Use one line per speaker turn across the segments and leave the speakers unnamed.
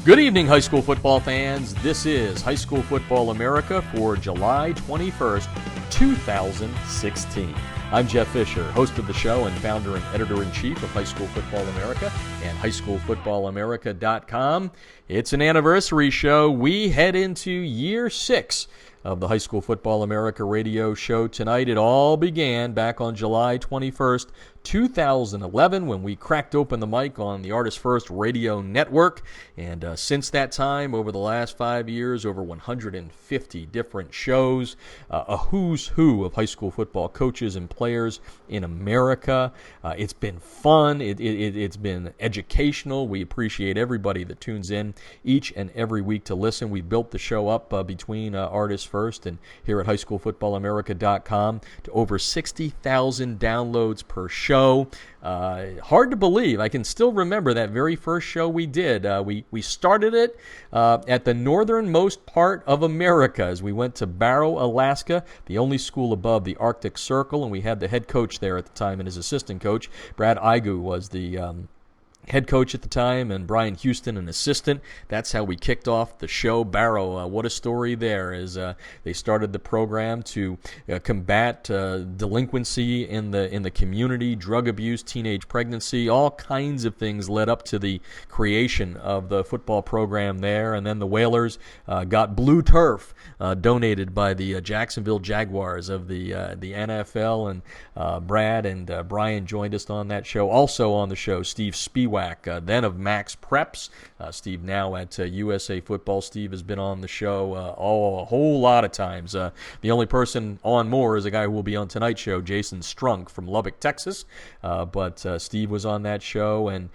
Good evening, high school football fans. This is High School Football America for July 21st, 2016. I'm Jeff Fisher, host of the show and founder and editor-in-chief of High School Football America and highschoolfootballamerica.com. It's an anniversary show. We head into year 6 of the High School Football America radio show tonight. It all began back on July 21st, 2011, when we cracked open the mic on the Artist First radio network. And since that time, over the last 5 years, over 150 different shows, a who's who of high school football coaches and players in America. It's been fun. It's been educational. We appreciate everybody that tunes in each and every week to listen. We built the show up between Artist First and here at highschoolfootballamerica.com to over 60,000 downloads per show. Hard to believe. I can still remember that very first show we did. We started it at the northernmost part of America as we went to Barrow, Alaska, the only school above the Arctic Circle, and we had the head coach there at the time and his assistant coach. Brad Igu was the head coach at the time, and Brian Houston, an assistant. That's how we kicked off the show. Barrow, what a story there, as they started the program to combat delinquency in the community, drug abuse, teenage pregnancy, all kinds of things led up to the creation of the football program there. And then the Whalers got blue turf donated by the Jacksonville Jaguars of the NFL, and Brad and Brian joined us on that show. Also on the show, Steve Spiewak, then of Max Preps. Steve now at USA Football. Steve has been on the show a whole lot of times. The only person on more is a guy who will be on tonight's show, Jason Strunk from Lubbock, Texas. But Steve was on that show, and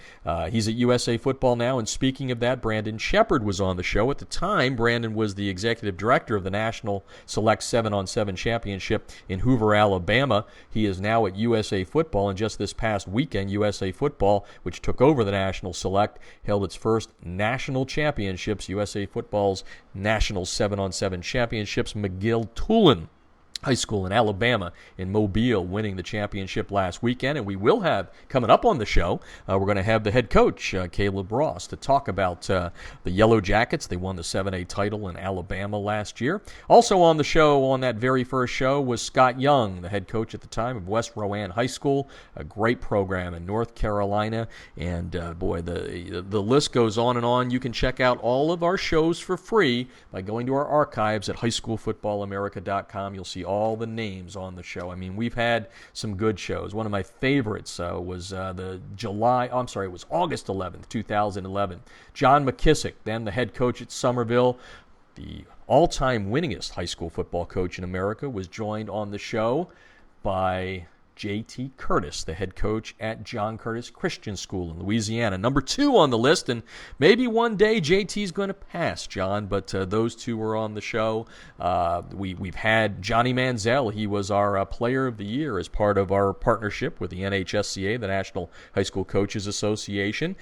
he's at USA Football now. And speaking of that, Brandon Shepard was on the show. At the time, Brandon was the executive director of the National Select 7-on-7 Championship in Hoover, Alabama. He is now at USA Football, and just this past weekend, USA Football, which took over the National Select, held its first national championships, USA Football's National 7-on-7 Championships. McGill-Toolen High School in Alabama, in Mobile, winning the championship last weekend. And we will have, coming up on the show, we're going to have the head coach, Caleb Ross, to talk about the Yellow Jackets. They won the 7A title in Alabama last year. Also on the show, on that very first show, was Scott Young, the head coach at the time of West Rowan High School, a great program in North Carolina. And boy, the list goes on and on. You can check out all of our shows for free by going to our archives at highschoolfootballamerica.com. You'll see all the names on the show. I mean, we've had some good shows. One of my favorites was it was August 11th, 2011. John McKissick, then the head coach at Somerville, the all-time winningest high school football coach in America, was joined on the show by J.T. Curtis, the head coach at John Curtis Christian School in Louisiana. Number 2 on the list, and maybe one day J.T.'s going to pass John, but those two were on the show. We've had Johnny Manziel. He was our Player of the Year as part of our partnership with the NHSCA, the National High School Coaches Association.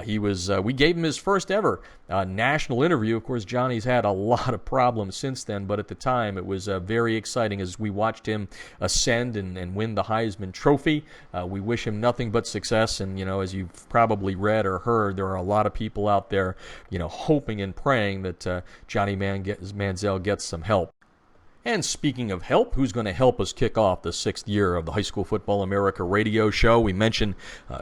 We gave him his first ever national interview. Of course, Johnny's had a lot of problems since then, but at the time it was very exciting as we watched him ascend and win the Heisman Trophy. We wish him nothing but success, and as you've probably read or heard, there are a lot of people out there hoping and praying that Johnny Manziel gets some help. And speaking of help, who's going to help us kick off the 6th year of the High School Football America radio show? We mentioned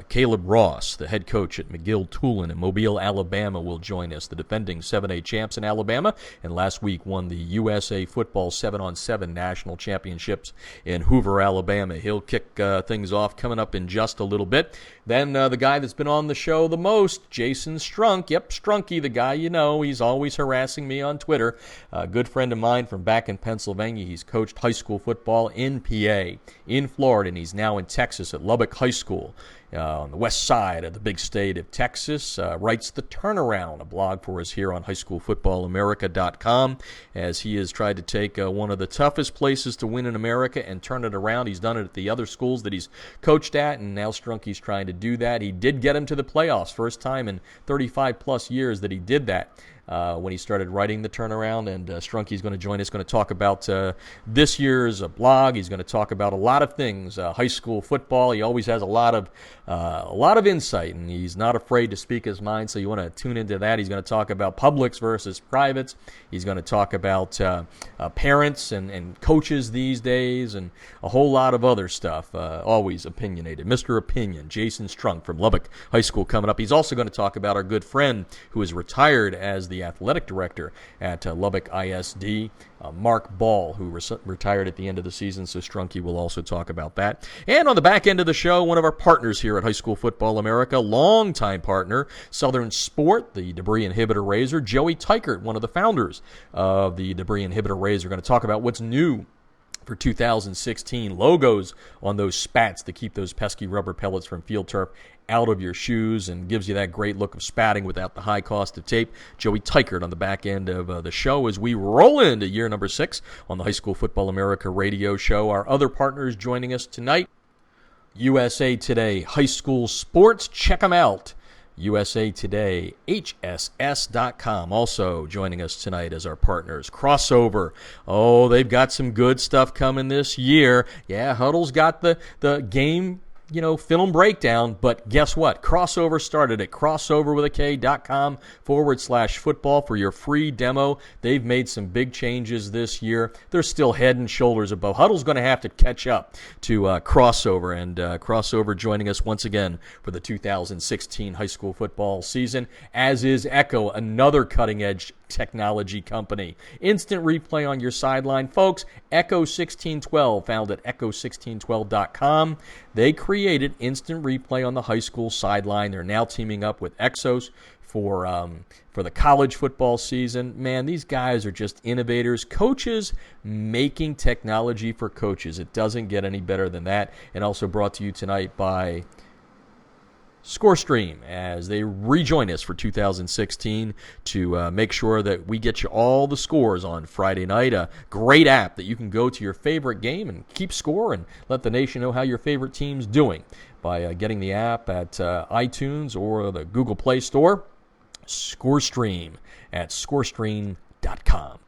Caleb Ross, the head coach at McGill-Toolen in Mobile, Alabama, will join us. The defending 7A champs in Alabama, and last week won the USA Football 7-on-7 National Championships in Hoover, Alabama. He'll kick things off coming up in just a little bit. Then the guy that's been on the show the most, Jason Strunk. Yep, Strunky, the guy he's always harassing me on Twitter. A good friend of mine from back in Pennsylvania. He's coached high school football in PA, in Florida, and he's now in Texas at Lubbock High School. On the west side of the big state of Texas, writes The Turnaround, a blog for us here on highschoolfootballamerica.com, as he has tried to take one of the toughest places to win in America and turn it around. He's done it at the other schools that he's coached at, and now Strunky's trying to do that. He did get him to the playoffs, first time in 35-plus years that he did that. When he started writing The Turnaround, and Strunky's going to join us, going to talk about this year's blog. He's going to talk about a lot of things, high school football. He always has a lot of a lot of insight, and he's not afraid to speak his mind, so you want to tune into that. He's going to talk about publics versus privates. He's going to talk about parents and coaches these days and a whole lot of other stuff. Always opinionated. Mr. Opinion, Jason Strunk from Lubbock High School coming up. He's also going to talk about our good friend who is retired as the athletic director at Lubbock ISD, Mark Ball, who retired at the end of the season, so Strunky will also talk about that. And on the back end of the show, one of our partners here at High School Football America, longtime partner, Southern Sport, the debris inhibitor razor, Joey Teichert, one of the founders of the debris inhibitor razor, going to talk about what's new for 2016, logos on those spats to keep those pesky rubber pellets from field turf out of your shoes and gives you that great look of spatting without the high cost of tape. Joey Teichert on the back end of the show as we roll into year number 6 on the High School Football America radio show. Our other partners joining us tonight, USA Today High School Sports. Check them out. USA Today HSS.com. Also joining us tonight as our partners, Crossover. Oh, they've got some good stuff coming this year. Yeah, Huddle's got the game, film breakdown, but guess what? Crossover started at crossoverwithak.com/football for your free demo. They've made some big changes this year. They're still head and shoulders above. Huddle's going to have to catch up to Crossover, and Crossover joining us once again for the 2016 high school football season, as is Echo, another cutting-edge technology company. Instant replay on your sideline. Folks, Echo 1612, found at echo1612.com. They created instant replay on the high school sideline. They're now teaming up with Exos for the college football season. Man, these guys are just innovators. Coaches making technology for coaches. It doesn't get any better than that. And also brought to you tonight by ScoreStream as they rejoin us for 2016 to make sure that we get you all the scores on Friday night. A great app that you can go to your favorite game and keep score and let the nation know how your favorite team's doing by getting the app at iTunes or the Google Play Store. ScoreStream at scorestream.com.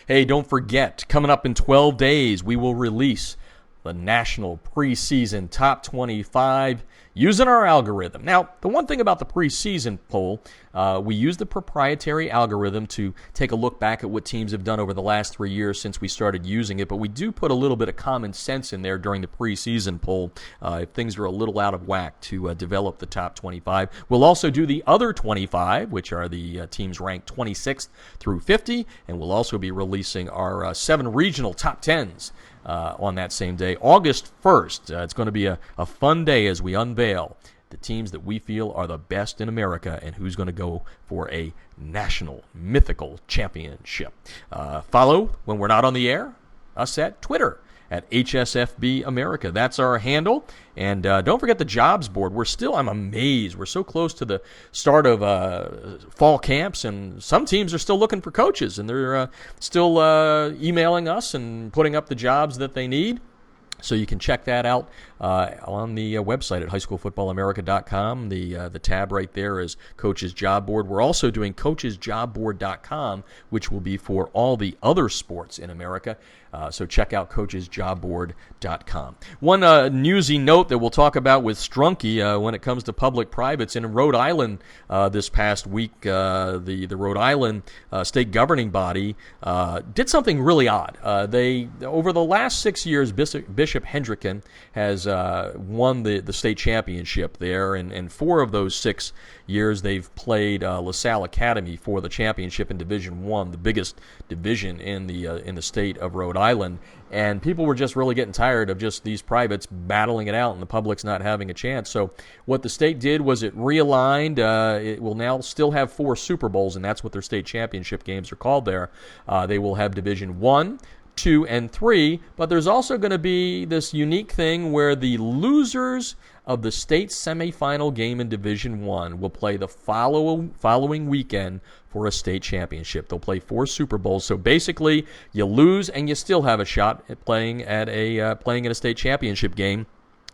Hey, don't forget, coming up in 12 days, we will release the national preseason top 25 using our algorithm. Now, the one thing about the preseason poll, we use the proprietary algorithm to take a look back at what teams have done over the last 3 years since we started using it, but we do put a little bit of common sense in there during the preseason poll if things are a little out of whack to develop the top 25. We'll also do the other 25, which are the teams ranked 26th through 50, and we'll also be releasing our 7 regional top 10s on that same day, August 1st. It's going to be a fun day as we unveil the teams that we feel are the best in America and who's going to go for a national mythical championship. Follow, when we're not on the air, us at Twitter at HSFB America. That's our handle. And don't forget the jobs board. I'm amazed. We're so close to the start of fall camps, and some teams are still looking for coaches, and they're still emailing us and putting up the jobs that they need. So you can check that out on the website at highschoolfootballamerica.com. The tab right there is Coaches Job Board. We're also doing coachesjobboard.com, which will be for all the other sports in America. So check out coachesjobboard.com. One newsy note that we'll talk about with Strunky when it comes to public privates. In Rhode Island this past week, the Rhode Island state governing body did something really odd. They, over the last 6 years, Bishop Hendricken has won the state championship there, and 4 of those 6 years they've played LaSalle Academy for the championship in Division I, the biggest division in the state of Rhode Island. And people were just really getting tired of just these privates battling it out and the public's not having a chance. So what the state did was it realigned. It will now still have 4 Super Bowls, and that's what their state championship games are called there. They will have Division I, 2, and 3, but there's also going to be this unique thing where the losers of the state semifinal game in Division I will play the following weekend for a state championship. They'll play 4 Super Bowls, so basically you lose and you still have a shot at playing at a state championship game.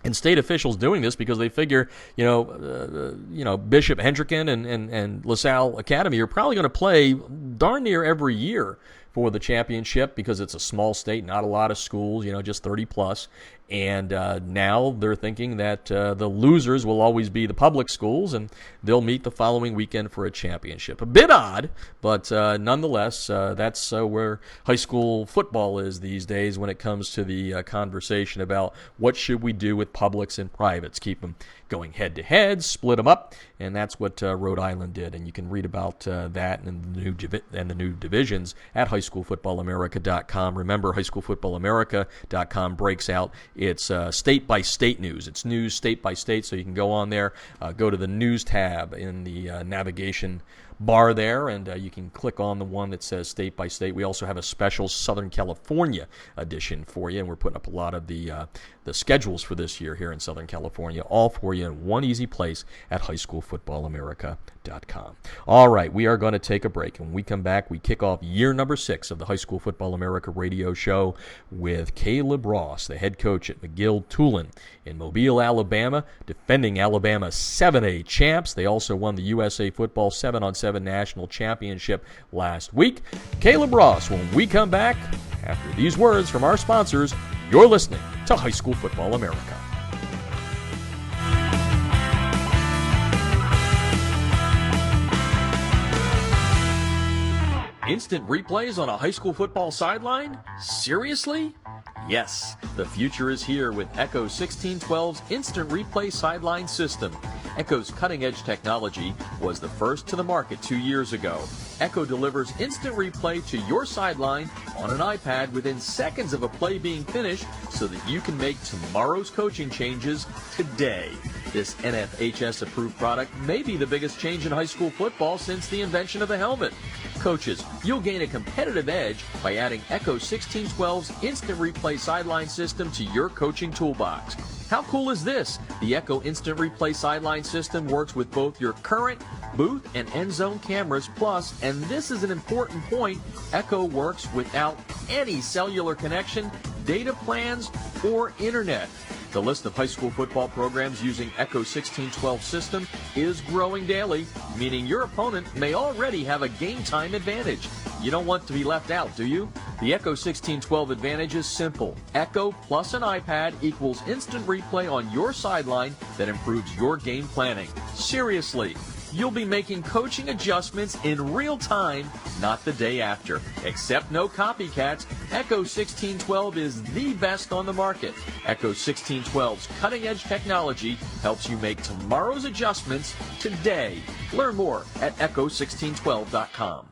And state officials doing this because they figure, Bishop Hendricken and LaSalle Academy are probably going to play darn near every year for the championship because it's a small state, not a lot of schools, just 30 plus. And now they're thinking that the losers will always be the public schools, and they'll meet the following weekend for a championship. A bit odd, but nonetheless, that's where high school football is these days when it comes to the conversation about what should we do with publics and privates. Keep them going head-to-head, split them up, and that's what Rhode Island did. And you can read about that and the new divisions at highschoolfootballamerica.com. Remember, highschoolfootballamerica.com breaks out its state-by-state news. It's news state-by-state, so you can go on there, go to the news tab in the navigation bar there, and you can click on the one that says state by state. We also have a special Southern California edition for you, and we're putting up a lot of the schedules for this year here in Southern California, all for you in one easy place at highschoolfootballamerica.com. All right, we are going to take a break, and when we come back, we kick off year number 6 of the High School Football America radio show with Caleb Ross, the head coach at McGill-Toolen in Mobile, Alabama, defending Alabama 7A champs. They also won the USA Football 7-on-7 National Championship last week. Caleb Ross, when we come back, after these words from our sponsors, you're listening to High School Football America. Instant replays on a high school football sideline? Seriously? Yes, the future is here with Echo 1612's Instant Replay Sideline System. Echo's cutting-edge technology was the first to the market 2 years ago. Echo delivers instant replay to your sideline on an iPad within seconds of a play being finished so that you can make tomorrow's coaching changes today. This NFHS-approved product may be the biggest change in high school football since the invention of the helmet. Coaches, you'll gain a competitive edge by adding Echo 1612's Instant Replay Sideline System to your coaching toolbox. How cool is this? The Echo Instant Replay Sideline System works with both your current booth and end zone cameras, plus, and this is an important point, Echo works without any cellular connection, data plans, or internet. The list of high school football programs using Echo 1612 system is growing daily, meaning your opponent may already have a game time advantage. You don't want to be left out, do you? The Echo 1612 advantage is simple. Echo plus an iPad equals instant replay on your sideline that improves your game planning. Seriously. You'll be making coaching adjustments in real time, not the day after. Except no copycats, Echo 1612 is the best on the market. Echo 1612's cutting-edge technology helps you make tomorrow's adjustments today. Learn more at echo1612.com.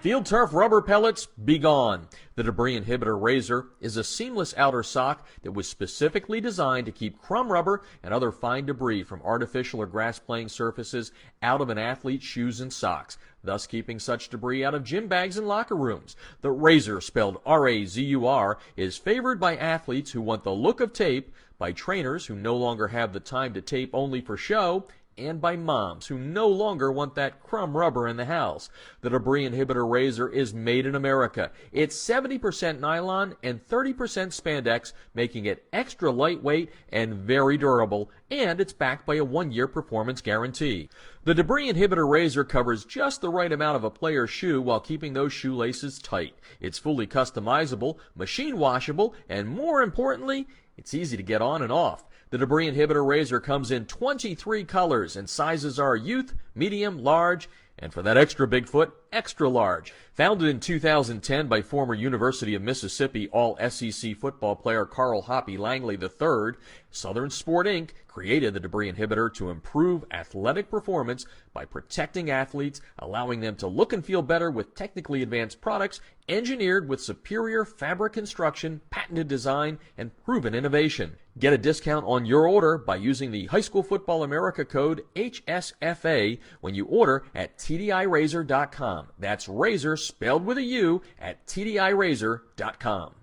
Field turf rubber pellets, be gone. The Debris Inhibitor Razur is a seamless outer sock that was specifically designed to keep crumb rubber and other fine debris from artificial or grass playing surfaces out of an athlete's shoes and socks, thus keeping such debris out of gym bags and locker rooms. The Razur, spelled R-A-Z-U-R, is favored by athletes who want the look of tape, by trainers who no longer have the time to tape only for show, and by moms who no longer want that crumb rubber in the house. The Debris Inhibitor Razur is made in America. It's 70% nylon and 30% spandex, making it extra lightweight and very durable, and it's backed by a 1-year performance guarantee. The Debris Inhibitor Razur covers just the right amount of a player's shoe while keeping those shoelaces tight. It's fully customizable, machine washable, and more importantly, it's easy to get on and off. The Debris Inhibitor Razur comes in 23 colors, and sizes are youth, medium, large, and for that extra big foot, extra large. Founded in 2010 by former University of Mississippi All-SEC football player Carl Hoppy Langley III, Southern Sport Inc. created the Debris Inhibitor to improve athletic performance by protecting athletes, allowing them to look and feel better with technically advanced products engineered with superior fabric construction, patented design, and proven innovation. Get a discount on your order by using the High School Football America code HSFA when you order at TDIRazur.com. That's Razor spelled with a U at TDIRazur.com.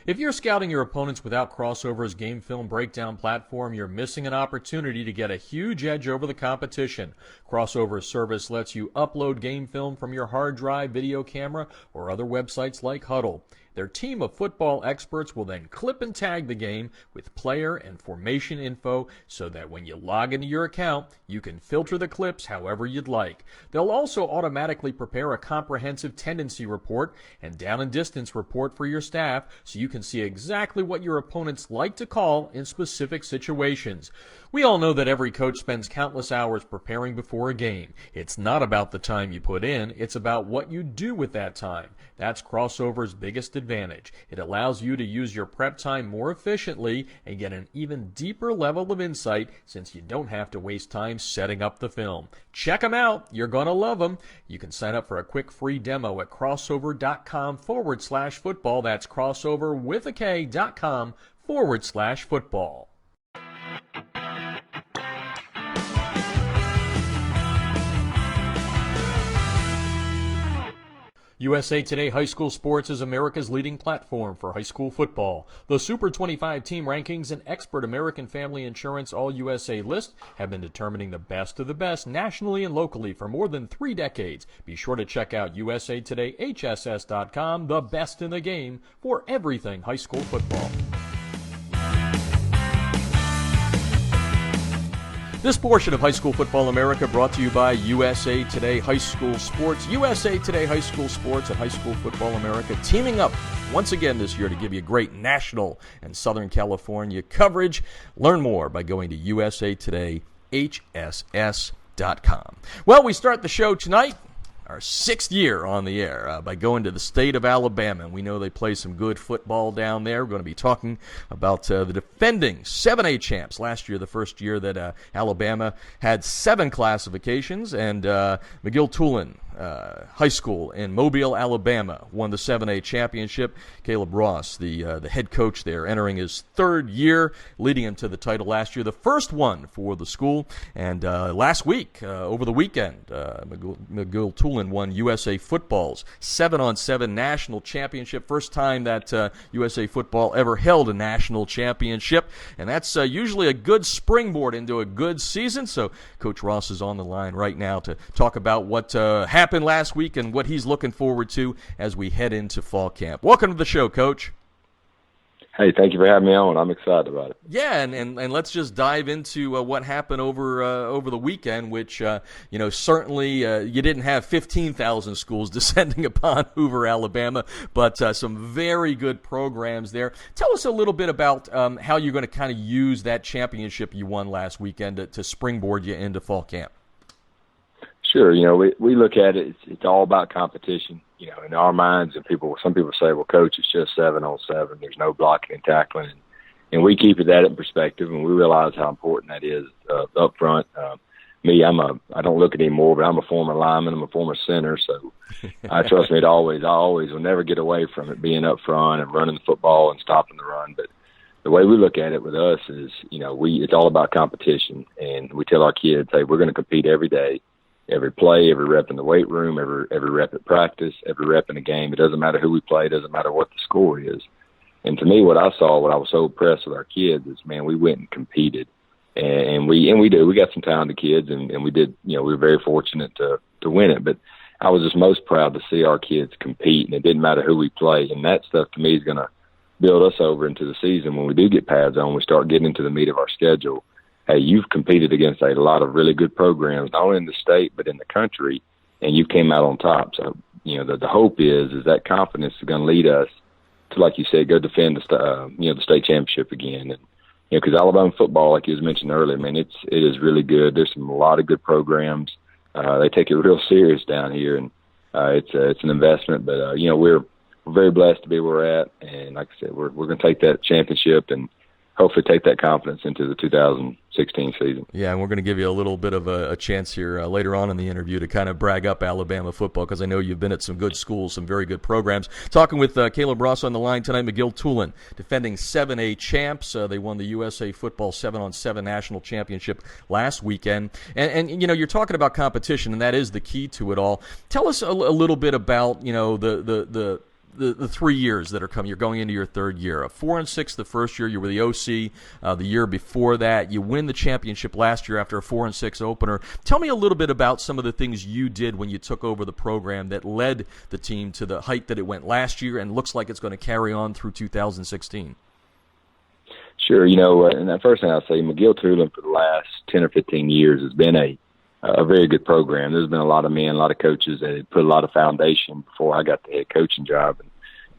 If you're scouting your opponents without Crossover's game film breakdown platform, you're missing an opportunity to get a huge edge over the competition. Crossover's service lets you upload game film from your hard drive, video camera, or other websites like Huddle. Their team of football experts will then clip and tag the game with player and formation info so that when you log into your account, you can filter the clips however you'd like. They'll also automatically prepare a comprehensive tendency report and down and distance report for your staff so you can see exactly what your opponents like to call in specific situations. We all know that every coach spends countless hours preparing before a game. It's not about the time you put in, it's about what you do with that time. That's Crossover's biggest advantage. It allows you to use your prep time more efficiently and get an even deeper level of insight since you don't have to waste time setting up the film. Check them out. You're going to love them. You can sign up for a quick free demo at crossover.com/football. That's crossover with a K.com/football. USA Today High School Sports is America's leading platform for high school football. The Super 25 team rankings and expert American Family Insurance All-USA list have been determining the best of the best nationally and locally for more than 3 decades. Be sure to check out usatodayhss.com, the best in the game for everything high school football. This portion of High School Football America brought to you by USA Today High School Sports. USA Today High School Sports and High School Football America teaming up once again this year to give you great national and Southern California coverage. Learn more by going to usatodayhss.com. Well, we start the show tonight, our 6th year on the air, by going to the state of Alabama. And we know they play some good football down there. We're going to be talking about the defending 7A champs. Last year, the first year that Alabama had 7 classifications, and McGill-Toolen High School in Mobile, Alabama, won the 7A championship. Caleb Ross, the head coach there, entering his 3rd year, leading him to the title last year, the first one for the school. And last week, over the weekend, McGill-Toolen won USA Football's 7-on-7 national championship. First time that USA Football ever held a national championship. And that's usually a good springboard into a good season. So Coach Ross is on the line right now to talk about what happened last week and what he's looking forward to as we head into fall camp. Welcome to the show, Coach.
Hey, thank you for having me on. I'm excited about it.
Yeah, and let's just dive into what happened over the weekend, which certainly you didn't have 15,000 schools descending upon Hoover, Alabama, but some very good programs there. Tell us a little bit about how you're going to kind of use that championship you won last weekend to springboard you into fall camp.
Sure. We look at it, it's all about competition, in our minds. And some people say, well, Coach, it's just 7-on-7. There's no blocking and tackling. And we keep that in perspective, and we realize how important that is up front. Me, I don't look at it anymore, but I'm a former lineman. I'm a former center. So I trust me, I always will never get away from it, being up front and running the football and stopping the run. But the way we look at it with us is, it's all about competition. And we tell our kids, hey, we're going to compete every day. Every play, every rep in the weight room, every rep at practice, every rep in the game. It doesn't matter who we play. It doesn't matter what the score is. And to me, what I was so impressed with our kids is, man, we went and competed. And we do. We got some talented kids, and we did, we were very fortunate to win it. But I was just most proud to see our kids compete, and it didn't matter who we play. And that stuff, to me, is going to build us over into the season. When we do get pads on, we start getting into the meat of our schedule. Hey, you've competed against a lot of really good programs, not only in the state but in the country, and you came out on top. So, the hope is that confidence is going to lead us to, like you said, go defend the state championship again. And because Alabama football, like you was mentioned earlier, man, it is really good. There's a lot of good programs. They take it real serious down here, and it's an investment. But we're very blessed to be where we're at, and like I said, we're going to take that championship and hopefully take that confidence into the 2016 season.
Yeah, and we're going to give you a little bit of a chance here later on in the interview to kind of brag up Alabama football, because I know you've been at some good schools, some very good programs. Talking with Caleb Ross on the line tonight, McGill-Toolen, defending 7A champs. They won the USA Football 7-on-7 National Championship last weekend. And you're talking about competition, and that is the key to it all. Tell us a little bit about, the the 3 years that are coming. You're going into your third year. 4-6 the first year. You were the OC the year before that. You win the championship last year after a 4-6 opener. Tell me a little bit about some of the things you did when you took over the program that led the team to the height that it went last year and looks like it's going to carry on through 2016.
Sure. And the first thing I'll say, McGill-Toolen for the last 10 or 15 years has been a very good program. There's been a lot of men, a lot of coaches that had put a lot of foundation before I got the head coaching job. And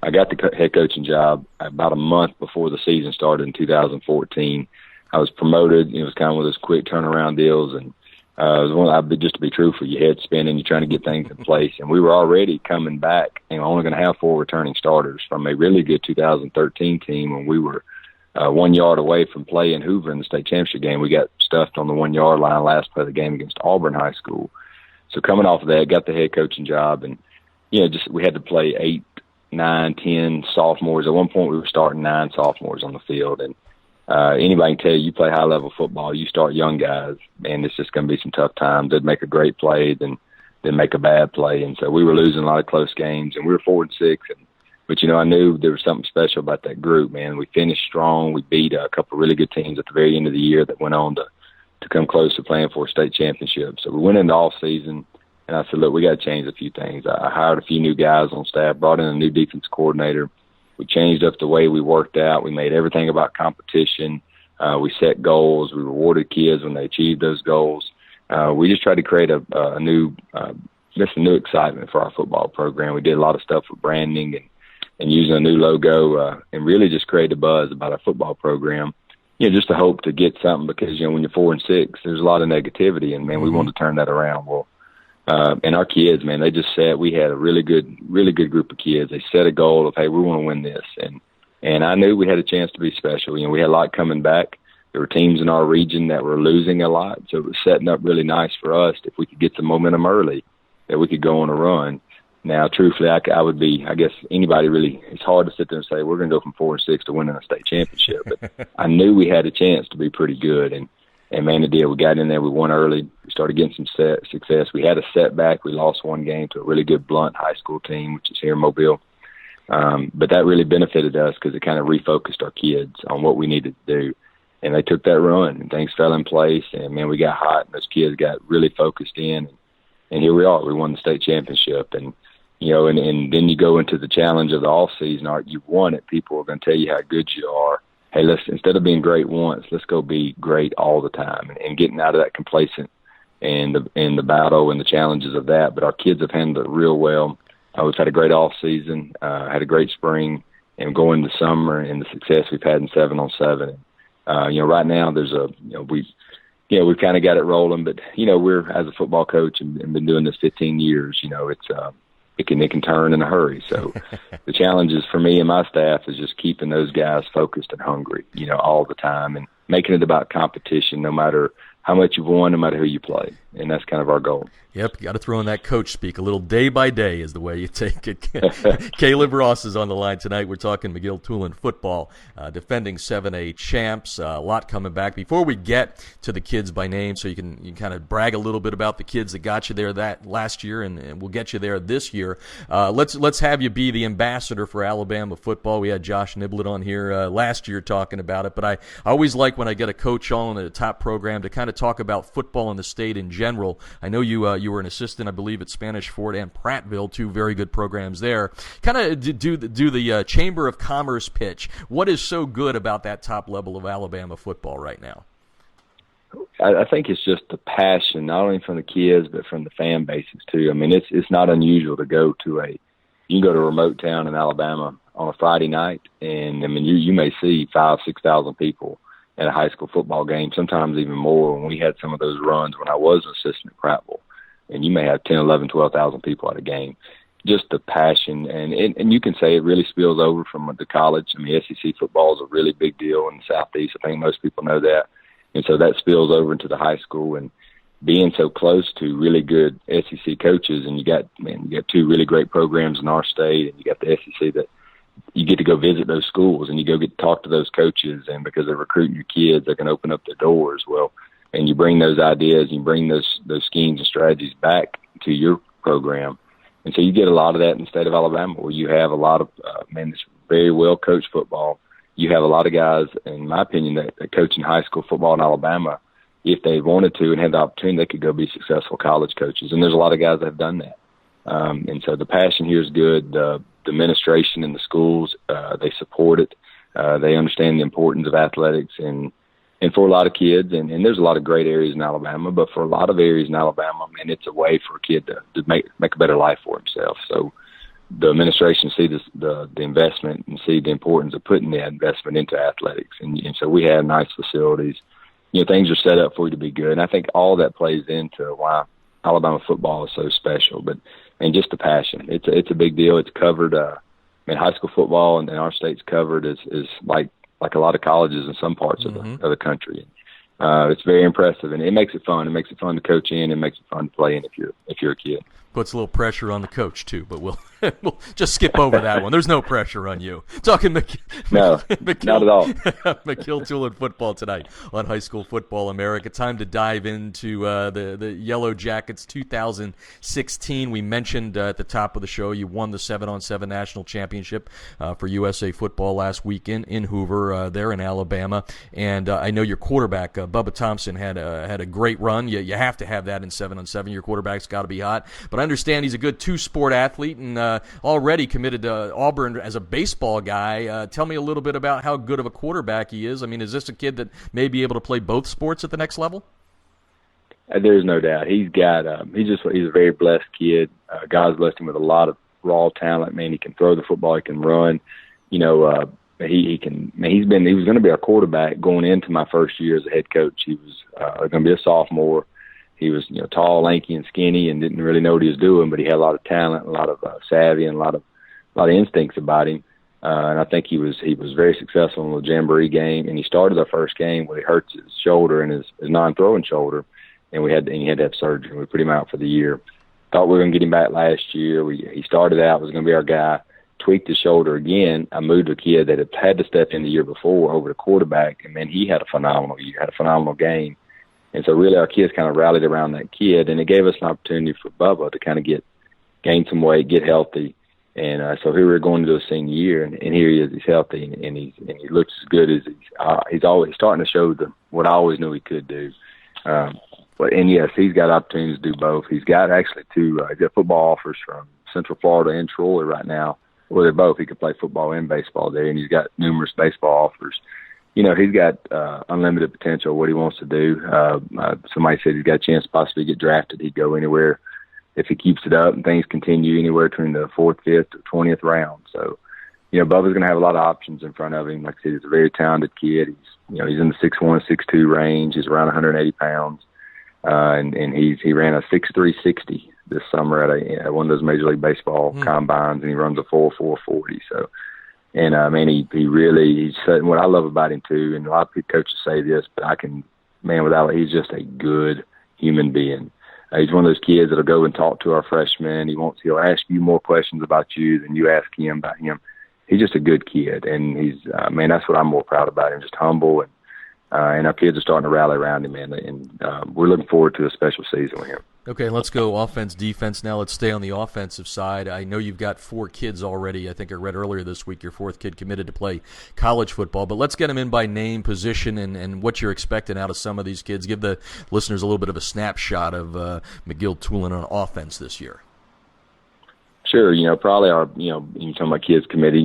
I got the head coaching job about a month before the season started in 2014. I was promoted. It was kind of one of those quick turnaround deals. And it was just to be truthful, your head's spinning, you're trying to get things in place. And we were already coming back and only going to have 4 returning starters from a really good 2013 team when we were 1 yard away from playing Hoover in the state championship game. We got stuffed on the 1 yard line last play of the game against Auburn High School. So coming off of that, got the head coaching job, and we had to play 8, 9, 10 sophomores. At one point, we were starting 9 sophomores on the field, and anybody can tell you play high level football, you start young guys, and it's just going to be some tough times. They'd make a great play, then make a bad play, and so we were losing a lot of close games, and we were 4-6, But, I knew there was something special about that group, man. We finished strong. We beat a couple of really good teams at the very end of the year that went on to come close to playing for a state championship. So we went into off season, and I said, look, we got to change a few things. I hired a few new guys on staff, brought in a new defense coordinator. We changed up the way we worked out. We made everything about competition. We set goals. We rewarded kids when they achieved those goals. We just tried to create a new excitement for our football program. We did a lot of stuff with branding and using a new logo, and really just create a buzz about our football program, just to hope to get something because, when you're 4-6, there's a lot of negativity, and, man, we wanted to turn that around. Well, and our kids, man, they just we had a really good group of kids. They set a goal of, hey, we want to win this. And I knew we had a chance to be special. We had a lot coming back. There were teams in our region that were losing a lot, so it was setting up really nice for us if we could get some momentum early, that we could go on a run. Now, truthfully, I would be, I guess anybody really, it's hard to sit there and say, we're going to go from 4-6 to winning a state championship. But I knew we had a chance to be pretty good. And man, it did. We got in there. We won early. We started getting some success. We had a setback. We lost one game to a really good Blunt high school team, which is here in Mobile. But that really benefited us because it kind of refocused our kids on what we needed to do. And they took that run, and things fell in place. And, man, we got hot, and those kids got really focused in. And here we are. We won the state championship. And and then you go into the challenge of the off season. All right, you've won it. People are going to tell you how good you are. Hey, instead of being great once, let's go be great all the time, and getting out of that complacent and the battle and the challenges of that. But our kids have handled it real well. We've had a great off season, had a great spring, and going into summer and the success we've had in 7-on-7. Right now there's we've kind of got it rolling, but we're, as a football coach and been doing this 15 years, it can turn in a hurry. So the challenges for me and my staff is just keeping those guys focused and hungry, all the time, and making it about competition, no matter how much you've won, no matter who you play. And that's kind of our goal.
Yep, got to throw in that coach speak. A little day by day is the way you take it. Caleb Ross is on the line tonight. We're talking McGill-Toolen football, defending 7A champs. A lot coming back. Before we get to the kids by name, so you can kind of brag a little bit about the kids that got you there that last year, and we'll get you there this year. Let's have you be the ambassador for Alabama football. We had Josh Niblett on here last year talking about it, but I always like when I get a coach on a top program to kind of talk about football in the state in general. I know you were an assistant, I believe, at Spanish Fort and Prattville, 2 very good programs there. Kind of do the Chamber of Commerce pitch. What is so good about that top level of Alabama football right now?
I think it's just the passion, not only from the kids, but from the fan bases too. I mean, it's not unusual to go to you can go to a remote town in Alabama on a Friday night, and I mean, you may see 5,000-6,000 people at a high school football game, sometimes even more. When we had some of those runs when I was an assistant at Prattville, and you may have 10, 11, 12,000 people at a game. Just the passion, and you can say it really spills over from the college. I mean, SEC football is a really big deal in the Southeast. I think most people know that. And so that spills over into the high school, and being so close to really good SEC coaches, and you got 2 really great programs in our state, and you got the SEC that you get to go visit those schools, and you go get to talk to those coaches, and because they're recruiting your kids, they can open up their doors. Well, and you bring those ideas, you bring those schemes and strategies back to your program, And so you get a lot of that in the state of Alabama, where you have a lot of, it's very well coached football. You have a lot of guys, in my opinion, that coach in high school football in Alabama. If they wanted to and had the opportunity, they could go be successful college coaches. And there's a lot of guys that have done that. And so the passion here is good. The administration in the schools, they support it. They understand the importance of athletics and for a lot of kids, and there's a lot of great areas in Alabama, but for a lot of areas in Alabama, it's a way for a kid to make a better life for himself. So the administration see the investment and see the importance of putting that investment into athletics. And so we have nice facilities. Things are set up for you to be good. And I think all that plays into why Alabama football is so special. And just the passion. It's a big deal. It's covered. High school football in our state's covered is like a lot of colleges in some parts of the country. It's very impressive, and it makes it fun. It makes it fun to coach in. It makes it fun to play in if you're a kid.
Puts a little pressure on the coach too, but we'll just skip over that one. There's no pressure on you. Talking
no, not at all.
McGill-Toolen football tonight on High School Football America. Time to dive into the Yellow Jackets 2016. We mentioned at the top of the show you won the 7-on-7 national championship for USA Football last weekend in Hoover, there in Alabama. And I know your quarterback Bubba Thompson had a great run. You have to have that in 7-on-7. Your quarterback's got to be hot. But I understand he's a good two-sport athlete and already committed to Auburn as a baseball guy. Tell me a little bit about how good of a quarterback he is. Is this a kid that may be able to play both sports at the next level?
There's no doubt. He's got he's a very blessed kid. God's blessed him with a lot of raw talent. Man, he can throw the football. He can run. He can. He was going to be our quarterback going into my first year as a head coach. He was going to be a sophomore. He was, tall, lanky, and skinny, and didn't really know what he was doing. But he had a lot of talent, a lot of savvy, and a lot of instincts about him. And I think he was very successful in the Jamboree game. And he started our first game where he hurts his shoulder and his non-throwing shoulder, and he had to have surgery. We put him out for the year. Thought we were going to get him back last year. He started out, was going to be our guy. Tweaked his shoulder again. I moved a kid that had to step in the year before over to quarterback, and man, he had a phenomenal year, had a phenomenal game. And so really our kids kind of rallied around that kid, and it gave us an opportunity for Bubba to kind of gain some weight, get healthy. And so here we're going into a senior year, and here he is. He's healthy, and he looks as good as he's always starting to show what I always knew he could do. And yes, he's got opportunities to do both. He's got actually he's got football offers from Central Florida and Troy right now. Well, they're both. He could play football and baseball there, and he's got numerous baseball offers. He's got unlimited potential, what he wants to do. Somebody said he's got a chance to possibly get drafted. He'd go anywhere if he keeps it up and things continue, anywhere between the 4th, 5th, or 20th round. So, Bubba's going to have a lot of options in front of him. Like I said, he's a very talented kid. He's in the 6'1", 6'2" range. He's around 180 pounds. And he ran a 6'3", 60 this summer at one of those Major League Baseball combines, and he runs a 4.4 40. So, and he's what I love about him too, and a lot of coaches say this, but he's just a good human being. He's one of those kids that'll go and talk to our freshmen. He'll ask you more questions about you than you ask him about him. He's just a good kid, and he's that's what I'm more proud about him. Just humble, and our kids are starting to rally around him, and we're looking forward to a special season with him.
Okay, let's go offense, defense now. Let's stay on the offensive side. I know you've got 4 kids already. I think I read earlier this week your 4th kid committed to play college football. But let's get them in by name, position, and what you're expecting out of some of these kids. Give the listeners a little bit of a snapshot of McGill-Toolen on offense this year. Sure.
Probably you're talking about kids committed.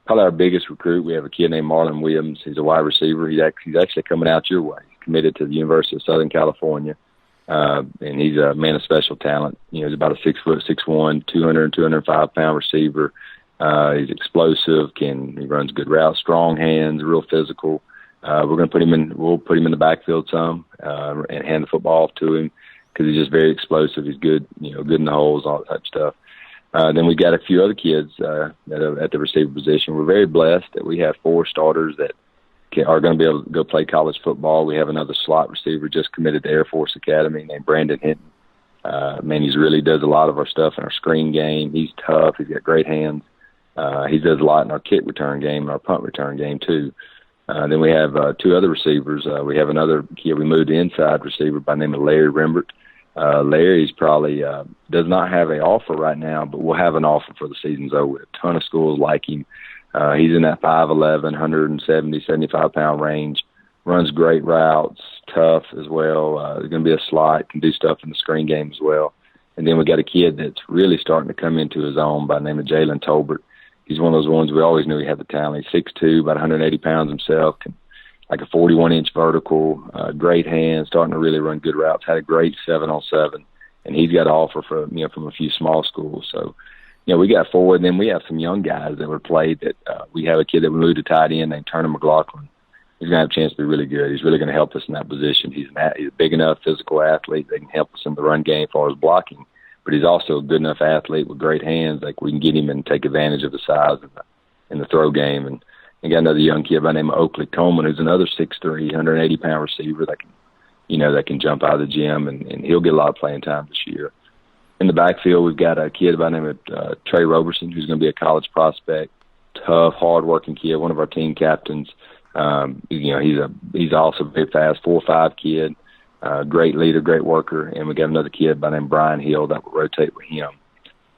Probably our biggest recruit. We have a kid named Marlon Williams. He's a wide receiver. He's actually coming out your way. He's committed to the University of Southern California. And he's a man of special talent. He's about a 6'6", 205 pound receiver. He's explosive. He runs good routes, strong hands, real physical. We'll put him in the backfield some, and hand the football off to him because he's just very explosive. He's good, good in the holes, all that type of stuff. Then we got a few other kids that are at the receiver position. We're very blessed that we have 4 starters that are going to be able to go play college football. We have another slot receiver just committed to Air Force Academy named Brandon Hinton. He really does a lot of our stuff in our screen game. He's tough. He's got great hands. He does a lot in our kick return game and our punt return game too. Then we have 2 other receivers. We have another kid we moved to inside receiver by the name of Larry Rembert. Larry's probably does not have an offer right now, but will have an offer for the season's over. A ton of schools like him. He's in that 5'11", 170, 75-pound range. Runs great routes, tough as well. There's going to be a slot, can do stuff in the screen game as well. And then we got a kid that's really starting to come into his own by the name of Jalen Tolbert. He's one of those ones we always knew he had the talent. He's 6'2", about 180 pounds himself, like a 41-inch vertical, great hands, starting to really run good routes, had a great 7-on-7, and he's got an offer from a few small schools. So, we got four, and then we have some young guys that were played that we have a kid that we moved to tight end named Turner McLaughlin. He's going to have a chance to be really good. He's really going to help us in that position. He's a big enough physical athlete that can help us in the run game as far as blocking, but he's also a good enough athlete with great hands. Like, we can get him and take advantage of the size in the throw game. And got another young kid by the name of Oakley Coleman, who's another 6'3", 180-pound receiver that can jump out of the gym, and he'll get a lot of playing time this year. In the backfield, we've got a kid by the name of Trey Roberson, who's going to be a college prospect, tough, hard-working kid, one of our team captains. He's also a very fast 4.5 kid, great leader, great worker, and we got another kid by the name of Brian Hill that will rotate with him.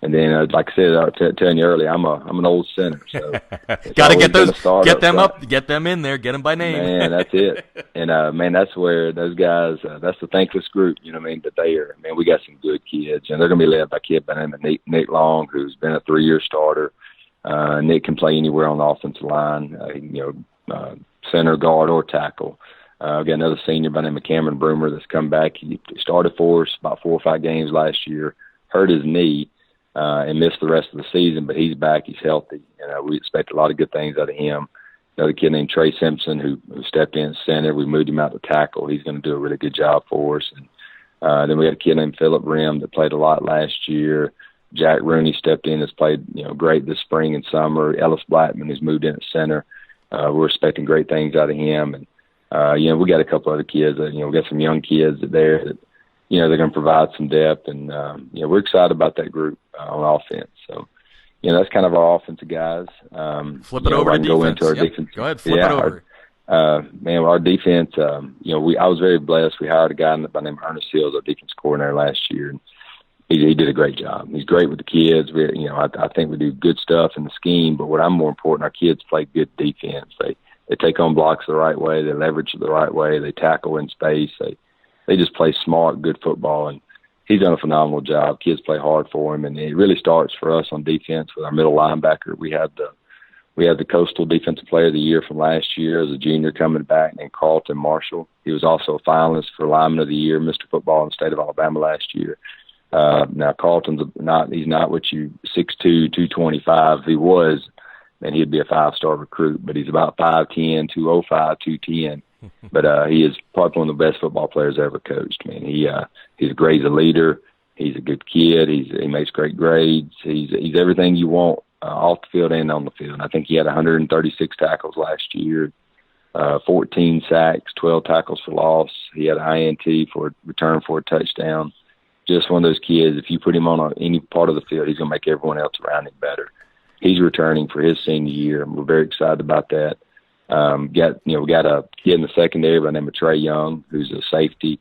And then, like I said, I was telling you earlier, I'm an old center, so
got to get them in there, get them by name.
Man, that's it. And that's where those guys, that's the thankless group. That they are. Man, we got some good kids, and they're going to be led by a kid by the name of Nick Long, who's been a 3-year starter. Nick can play anywhere on the offensive line, center, guard, or tackle. We've got another senior by the name of Cameron Broomer that's come back. He started for us about 4 or 5 games last year, hurt his knee, and missed the rest of the season, but he's back. He's healthy, and we expect a lot of good things out of him. Another kid named Trey Simpson who stepped in center. We moved him out to tackle. He's going to do a really good job for us. And then we had a kid named Phillip Rim that played a lot last year. Jack Rooney stepped in, has played great this spring and summer. Ellis Blackman, who's moved in at center. We're expecting great things out of him. And we got a couple other kids. We got some young kids there that they're going to provide some depth, and we're excited about that group on offense. So, that's kind of our offensive guys.
Flip it over to defense.
Go into our defense.
Go ahead, flip it over.
Our defense. I was very blessed. We hired a guy by the name of Ernest Hills, our defense coordinator last year, and he did a great job. He's great with the kids. I think we do good stuff in the scheme, but what I'm more important, our kids play good defense. They take on blocks the right way. They leverage the right way. They tackle in space. They just play smart, good football, and he's done a phenomenal job. Kids play hard for him, and it really starts for us on defense with our middle linebacker. We had the Coastal Defensive Player of the Year from last year as a junior coming back named Carlton Marshall. He was also a finalist for Lineman of the Year, Mr. Football in the state of Alabama last year. Now Carlton's he's not what 6'2", 225. If he was, then he'd be a 5-star recruit, but he's about 5'10", 205, 210. But he is probably one of the best football players I ever coached. Man, he's great as a leader. He's a good kid. He makes great grades. He's everything you want off the field and on the field. And I think he had 136 tackles last year, 14 sacks, 12 tackles for loss. He had an INT for return for a touchdown. Just one of those kids. If you put him on any part of the field, he's going to make everyone else around him better. He's returning for his senior year, and we're very excited about that. We got a kid in the secondary by the name of Trey Young, who's a safety,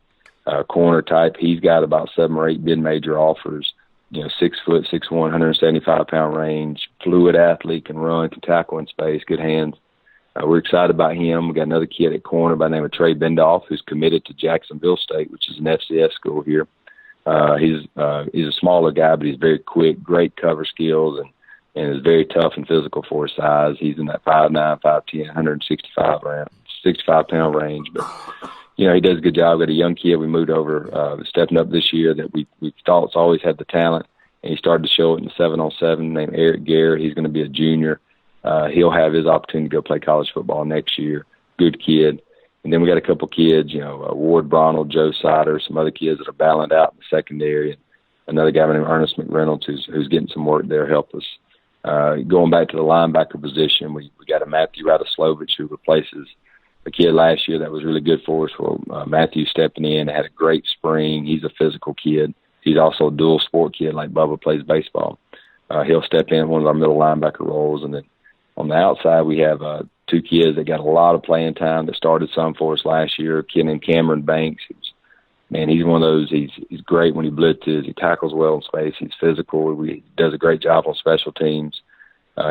corner type. He's got about 7 or 8 mid-major offers. 6', 6'1", 175-pound range, fluid athlete, can run, can tackle in space, good hands. We're excited about him. We got another kid at corner by the name of Trey Bendoff, who's committed to Jacksonville State, which is an FCS school here. He's a smaller guy, but he's very quick, great cover skills, and is very tough and physical for his size. He's in that 5'9", 5'10", 65-pound range. But, he does a good job. We got a young kid we moved over, stepping up this year that we thought's always had the talent, and he started to show it in the 7-on-7, named Eric Garrett. He's going to be a junior. He'll have his opportunity to go play college football next year. Good kid. And then we got a couple kids, Ward Bronald, Joe Sider, some other kids that are battling out in the secondary. Another guy named Ernest McReynolds who's getting some work there, help us. Going back to the linebacker position, we got a Matthew Radoslovich who replaces a kid last year that was really good for us. Well, Matthew stepping in, had a great spring. He's a physical kid. He's also a dual sport kid like Bubba plays baseball. He'll step in one of our middle linebacker roles. And then on the outside, we have 2 kids that got a lot of playing time that started some for us last year. A kid named Cameron Banks, who's man, he's one of those. He's great when he blitzes. He tackles well in space. He's physical. He does a great job on special teams.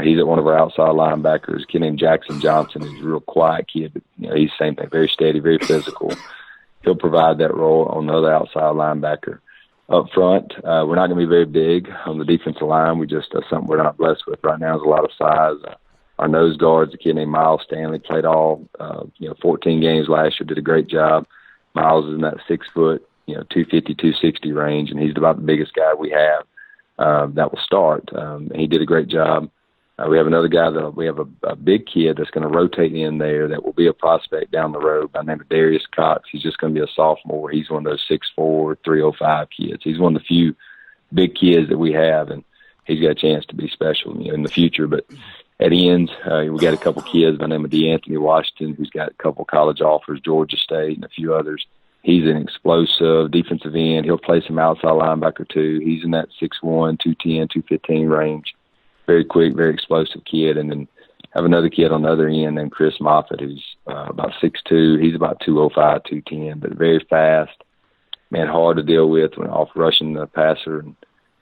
He's at one of our outside linebackers. A kid named Jackson Johnson. He's a real quiet kid, but he's the same thing. Very steady, very physical. He'll provide that role on the other outside linebacker. Up front, we're not going to be very big on the defensive line. We just something we're not blessed with right now is a lot of size. Our nose guard's a kid named Miles Stanley. Played all 14 games last year. Did a great job. Miles is in that 6 foot, 250, 260 range, and he's about the biggest guy we have that will start. He did a great job. We have another guy we have a big kid that's going to rotate in there that will be a prospect down the road by the name of Darius Cox. He's just going to be a sophomore. He's one of those 6'4", 305 kids. He's one of the few big kids that we have, and he's got a chance to be special in the future. But at ends, we got a couple kids by the name of DeAnthony Washington, who's got a couple college offers, Georgia State, and a few others. He's an explosive defensive end. He'll play some outside linebacker too. He's in that 6'1", 210, 215 range. Very quick, very explosive kid. And then have another kid on the other end named Chris Moffitt, who's about 6'2". He's about 205, 210, but very fast. Man, hard to deal with when off rushing the passer.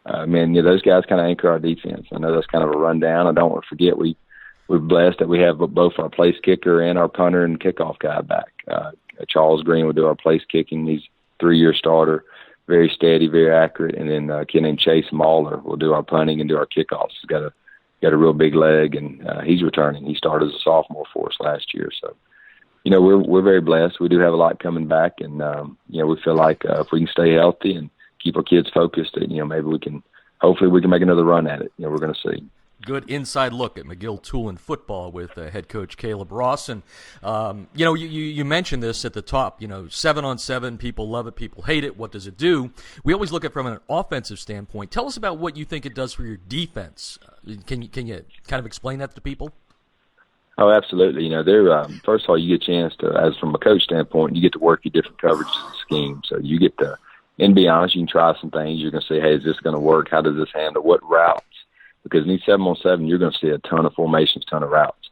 And those guys kind of anchor our defense. I know that's kind of a rundown. I don't want to forget we're blessed that we have both our place kicker and our punter and kickoff guy back. Charles Green will do our place kicking. He's a 3-year starter, very steady, very accurate. And then a kid named Chase Mauler will do our punting and do our kickoffs. He's got a real big leg, and he's returning. He started as a sophomore for us last year. So, we're very blessed. We do have a lot coming back, and we feel like if we can stay healthy and keep our kids focused, that maybe hopefully we can make another run at it. We're going to see.
Good inside look at McGill-Toolen football with head coach Caleb Ross. And, you mentioned this at the top, 7-on-7, people love it, people hate it. What does it do? We always look at it from an offensive standpoint. Tell us about what you think it does for your defense. Can you kind of explain that to people?
Oh, absolutely. First of all, you get a chance to, as from a coach standpoint, you get to work your different coverages and schemes. So you get to, and be honest, you can try some things. You're going to say, hey, is this going to work? How does this handle? What routes? Because in these 7-on-7, you're going to see a ton of formations, ton of routes.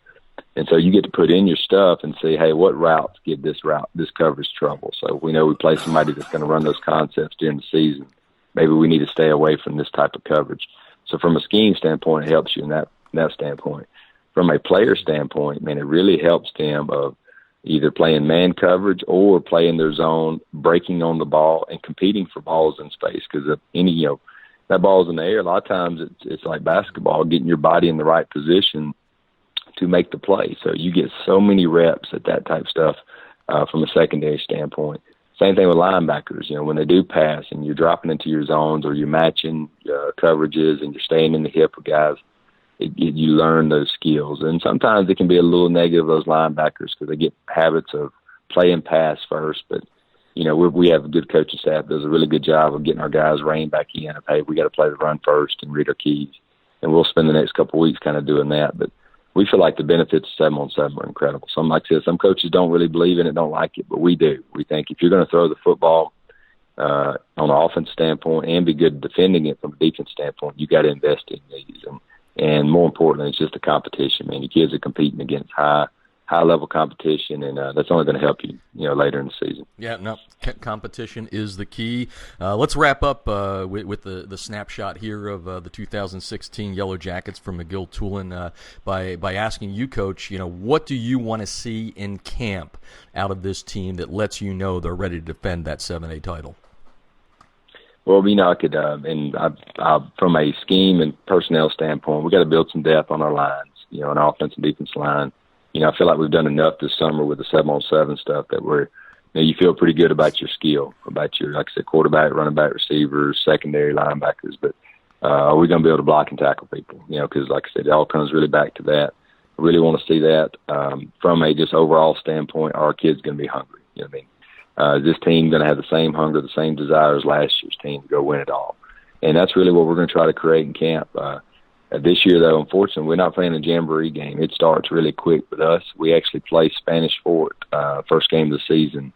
And so you get to put in your stuff and say, hey, what routes give this coverage trouble? So we know we play somebody that's going to run those concepts during the season. Maybe we need to stay away from this type of coverage. So from a scheme standpoint, it helps you in that standpoint. From a player standpoint, man, it really helps them of either playing man coverage or playing their zone, breaking on the ball, and competing for balls in space. Because if that ball's in the air, a lot of times it's like basketball, getting your body in the right position to make the play. So you get so many reps at that type of stuff from a secondary standpoint. Same thing with linebackers. When they do pass and you're dropping into your zones or you're matching coverages and you're staying in the hip of guys, you learn those skills. And sometimes it can be a little negative, those linebackers, because they get habits of play and pass first. But, we have a good coaching staff that does a really good job of getting our guys reined back in of, hey, we got to play the run first and read our keys. And we'll spend the next couple of weeks kind of doing that. But we feel like the benefits of 7-on-7 are incredible. Like I said, some coaches don't really believe in it, don't like it, but we do. We think if you're going to throw the football on an offense standpoint and be good at defending it from a defense standpoint, you got to invest in these. And more importantly, it's just a competition, man. Your kids are competing against high-level competition, and that's only going to help you, later in the season.
Yeah, no, competition is the key. Let's wrap up with the snapshot here of the 2016 Yellow Jackets from McGill-Toolen by asking you, Coach, what do you want to see in camp out of this team that lets you know they're ready to defend that 7A title?
Well, I could, from a scheme and personnel standpoint, we got to build some depth on our lines, an offense and defense line. I feel like we've done enough this summer with the 7-on-7 stuff that you feel pretty good about your skill, about your, like I said, quarterback, running back, receivers, secondary linebackers. But are we going to be able to block and tackle people? Because like I said, it all comes really back to that. I really want to see that from a just overall standpoint. Are our kids going to be hungry? Is this team going to have the same hunger, the same desire as last year's team to go win it all? And that's really what we're going to try to create in camp. This year, though, unfortunately, we're not playing a jamboree game. It starts really quick with us. We actually play Spanish Fort first game of the season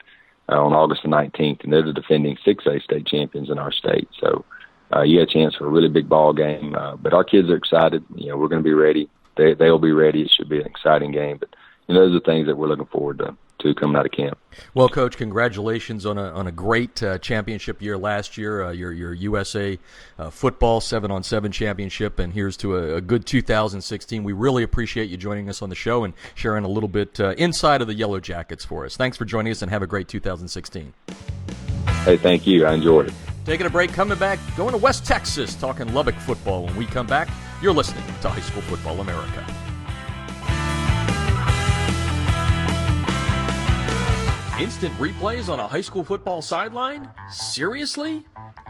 on August the 19th, and they're the defending 6A state champions in our state. So you get a chance for a really big ball game. But our kids are excited. We're going to be ready. They'll be ready. It should be an exciting game. But those are things that we're looking forward to two coming out of camp.
Well, Coach, congratulations on a great championship year last year, your USA football 7-on-7 championship, and here's to a good 2016. We really appreciate you joining us on the show and sharing a little bit inside of the Yellow Jackets for us. Thanks for joining us, and have a great 2016.
Hey, thank you. I enjoyed it.
Taking a break, coming back, going to West Texas, talking Lubbock football. When we come back, you're listening to High School Football America. Instant replays on a high school football sideline? Seriously?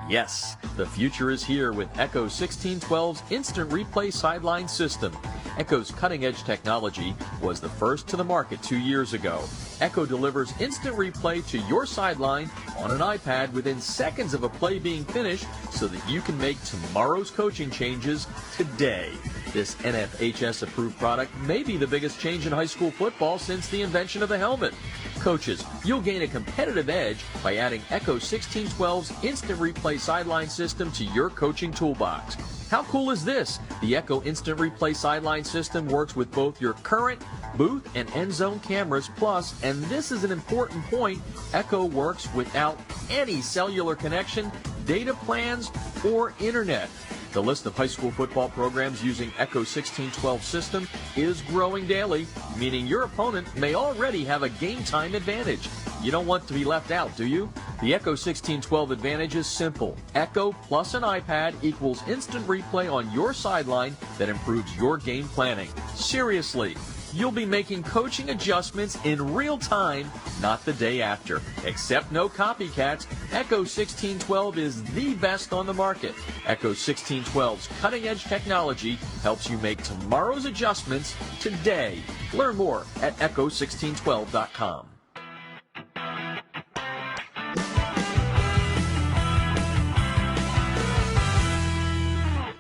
Yes, the future is here with Echo 1612's Instant Replay Sideline System. Echo's cutting-edge technology was the first to the market 2 years ago. Echo delivers instant replay to your sideline on an iPad within seconds of a play being finished so that you can make tomorrow's coaching changes today. This NFHS-approved product may be the biggest change in high school football since the invention of the helmet. Coaches, you'll gain a competitive edge by adding Echo 1612's Instant Replay Sideline System to your coaching toolbox. How cool is this? The Echo Instant Replay Sideline System works with both your current booth and end zone cameras, plus, and this is an important point, Echo works without any cellular connection, data plans, or internet. The list of high school football programs using Echo 1612 system is growing daily, meaning your opponent may already have a game time advantage. You don't want to be left out, do you? The Echo 1612 advantage is simple. Echo plus an iPad equals instant replay on your sideline that improves your game planning. Seriously. You'll be making coaching adjustments in real time, not the day after. Except no copycats, Echo 1612 is the best on the market. Echo 1612's cutting-edge technology helps you make tomorrow's adjustments today. Learn more at echo1612.com.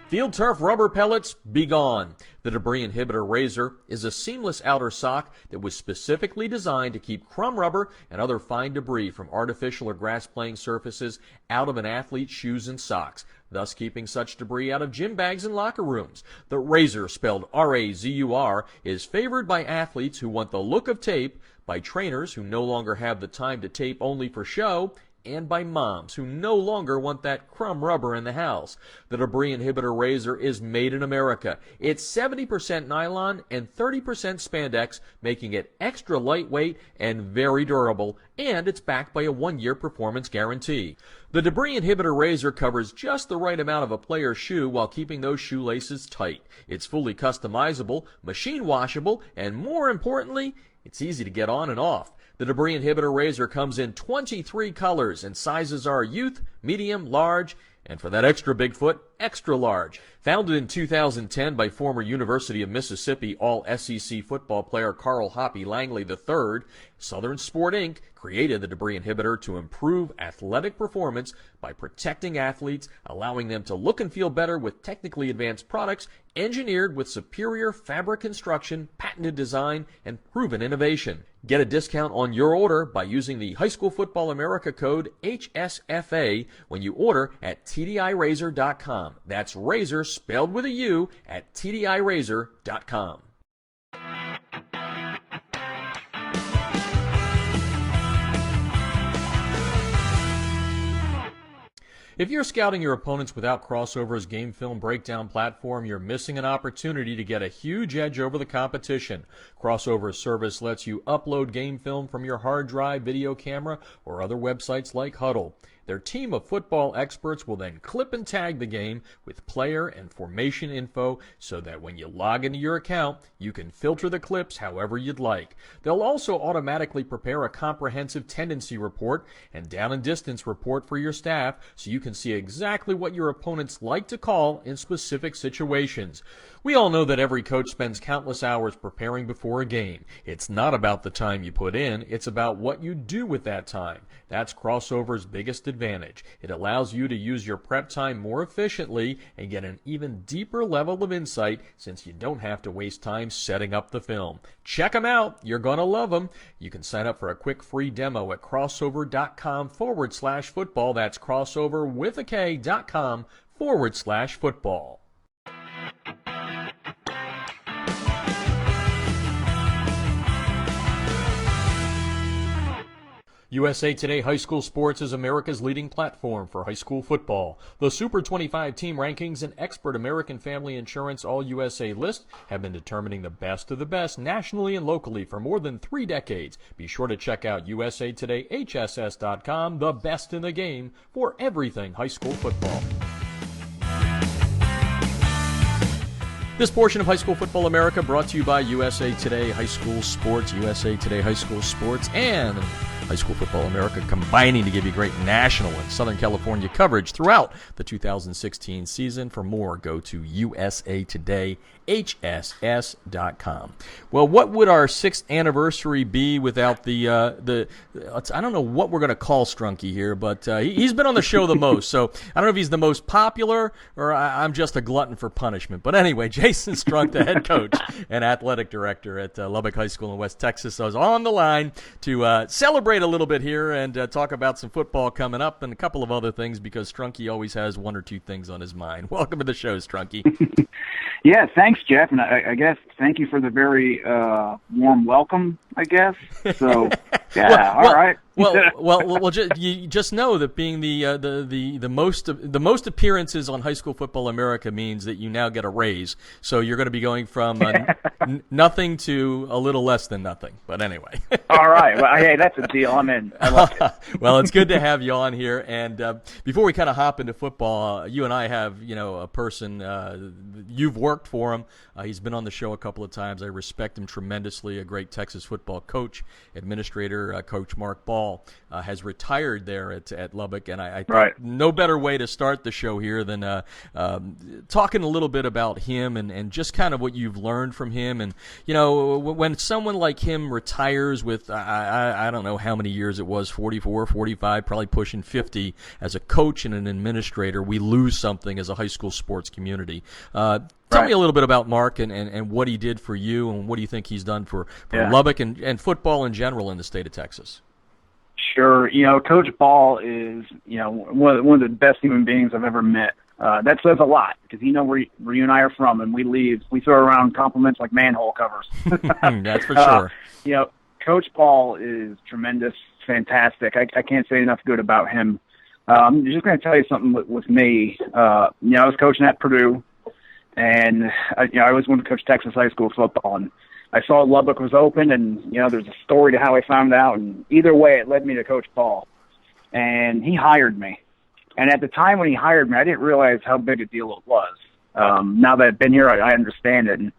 Field turf rubber pellets, be gone. The Debris Inhibitor Razur is a seamless outer sock that was specifically designed to keep crumb rubber and other fine debris from artificial or grass-playing surfaces out of an athlete's shoes and socks, thus keeping such debris out of gym bags and locker rooms. The Razur, spelled R-A-Z-U-R, is favored by athletes who want the look of tape, by trainers who no longer have the time to tape only for show, and by moms who no longer want that crumb rubber in the house. The Debris Inhibitor Razur is made in America. It's 70% nylon and 30% spandex, making it extra lightweight and very durable, and it's backed by a 1-year performance guarantee. The Debris Inhibitor Razur covers just the right amount of a player's shoe while keeping those shoelaces tight. It's fully customizable, machine washable, and more importantly, it's easy to get on and off. The Debris Inhibitor Razur comes in 23 colors, and sizes are youth, medium, large, and for that extra Bigfoot, extra large. Founded in 2010 by former University of Mississippi All-SEC football player Carl Hoppy Langley III, Southern Sport Inc. created the Debris Inhibitor to improve athletic performance by protecting athletes, allowing them to look and feel better with technically advanced products engineered with superior fabric construction, patented design, and proven innovation. Get a discount on your order by using the High School Football America code HSFA when you order at TDIRazur.com. That's Razor spelled with a U at TDIRazur.com. If you're scouting your opponents without Crossover's game film breakdown platform, you're missing an opportunity to get a huge edge over the competition. Crossover's service lets you upload game film from your hard drive, video camera, or other websites like Huddle. Their team of football experts will then clip and tag the game with player and formation info so that when you log into your account, you can filter the clips however you'd like. They'll also automatically prepare a comprehensive tendency report and down and distance report for your staff so you can see exactly what your opponents like to call in specific situations. We all know that every coach spends countless hours preparing before a game. It's not about the time you put in, it's about what you do with that time. That's Crossover's biggest advantage. It allows you to use your prep time more efficiently and get an even deeper level of insight since you don't have to waste time setting up the film. Check them out. You're going to love them. You can sign up for a quick free demo at crossover.com/football. That's crossover with a K.com/football. USA Today High School Sports is America's leading platform for high school football. The Super 25 team rankings and expert American Family Insurance All-USA list have been determining the best of the best nationally and locally for more than 3 decades. Be sure to check out usatodayhss.com, the best in the game for everything high school football. This portion of High School Football America brought to you by USA Today High School Sports, USA Today High School Sports, and High School Football America combining to give you great national and Southern California coverage throughout the 2016 season. For more, go to usatodayhss.com. Well, what would our 6th anniversary be without the I don't know what we're going to call Strunky here, but he's been on the show the most, so I don't know if he's the most popular or I'm just a glutton for punishment. But anyway, Jason Strunk, the head coach and athletic director at Lubbock High School in West Texas, is on the line to celebrate a little bit here and talk about some football coming up and a couple of other things because Strunky always has 1 or 2 things on his mind. Welcome to the show, Strunky.
Yeah, thanks, Jeff, and I guess thank you for the very warm welcome, I guess. So, yeah, all right.
Well, you just know that being the most appearances on High School Football America means that you now get a raise. So you're going to be going from nothing to a little less than nothing. But anyway.
All right. Well, hey, that's a deal. I'm in. I love it.
Well, it's good to have you on here. And before we kind of hop into football, you and I have a person you've worked for him. He's been on the show a couple of times. I respect him tremendously. A great Texas football coach, administrator, Coach Mark Ball. Has retired there at Lubbock, and I think no better way to start the show here than talking a little bit about him and just kind of what you've learned from him. And, when someone like him retires with, I don't know how many years it was, 44, 45, probably pushing 50, as a coach and an administrator, we lose something as a high school sports community. Tell me a little bit about Mark and what he did for you and what do you think he's done for Lubbock and football in general in the state of Texas.
Sure. Coach Ball is, one of the best human beings I've ever met. That says a lot because where you and I are from, and we throw around compliments like manhole covers.
That's for sure.
Coach Ball is tremendous, fantastic. I can't say enough good about him. I'm just going to tell you something with me. I was coaching at Purdue, and I always wanted to coach Texas high school football, and I saw Lubbock was open, and, there's a story to how I found out, and either way, it led me to Coach Paul, and he hired me. And at the time when he hired me, I didn't realize how big a deal it was. Now that I've been here, I understand it. And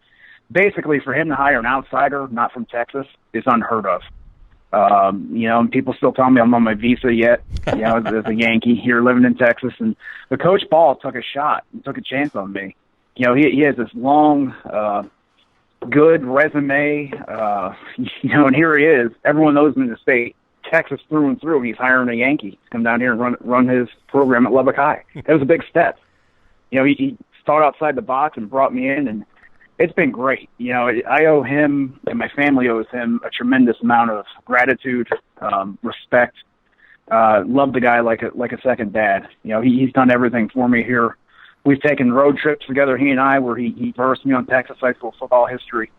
basically, for him to hire an outsider, not from Texas, is unheard of. And people still tell me I'm on my visa yet, as a Yankee here living in Texas. But Coach Paul took a shot and took a chance on me. He has this long good resume, and here he is. Everyone knows him in the state, Texas through and through. He's hiring a Yankee to come down here and run his program at Lubbock High. That was a big step. He thought outside the box and brought me in, and it's been great. I owe him, and my family owes him, a tremendous amount of gratitude, respect. Love the guy like a second dad. He's done everything for me here. We've taken road trips together, he and I, where he versed me on Texas high school football history.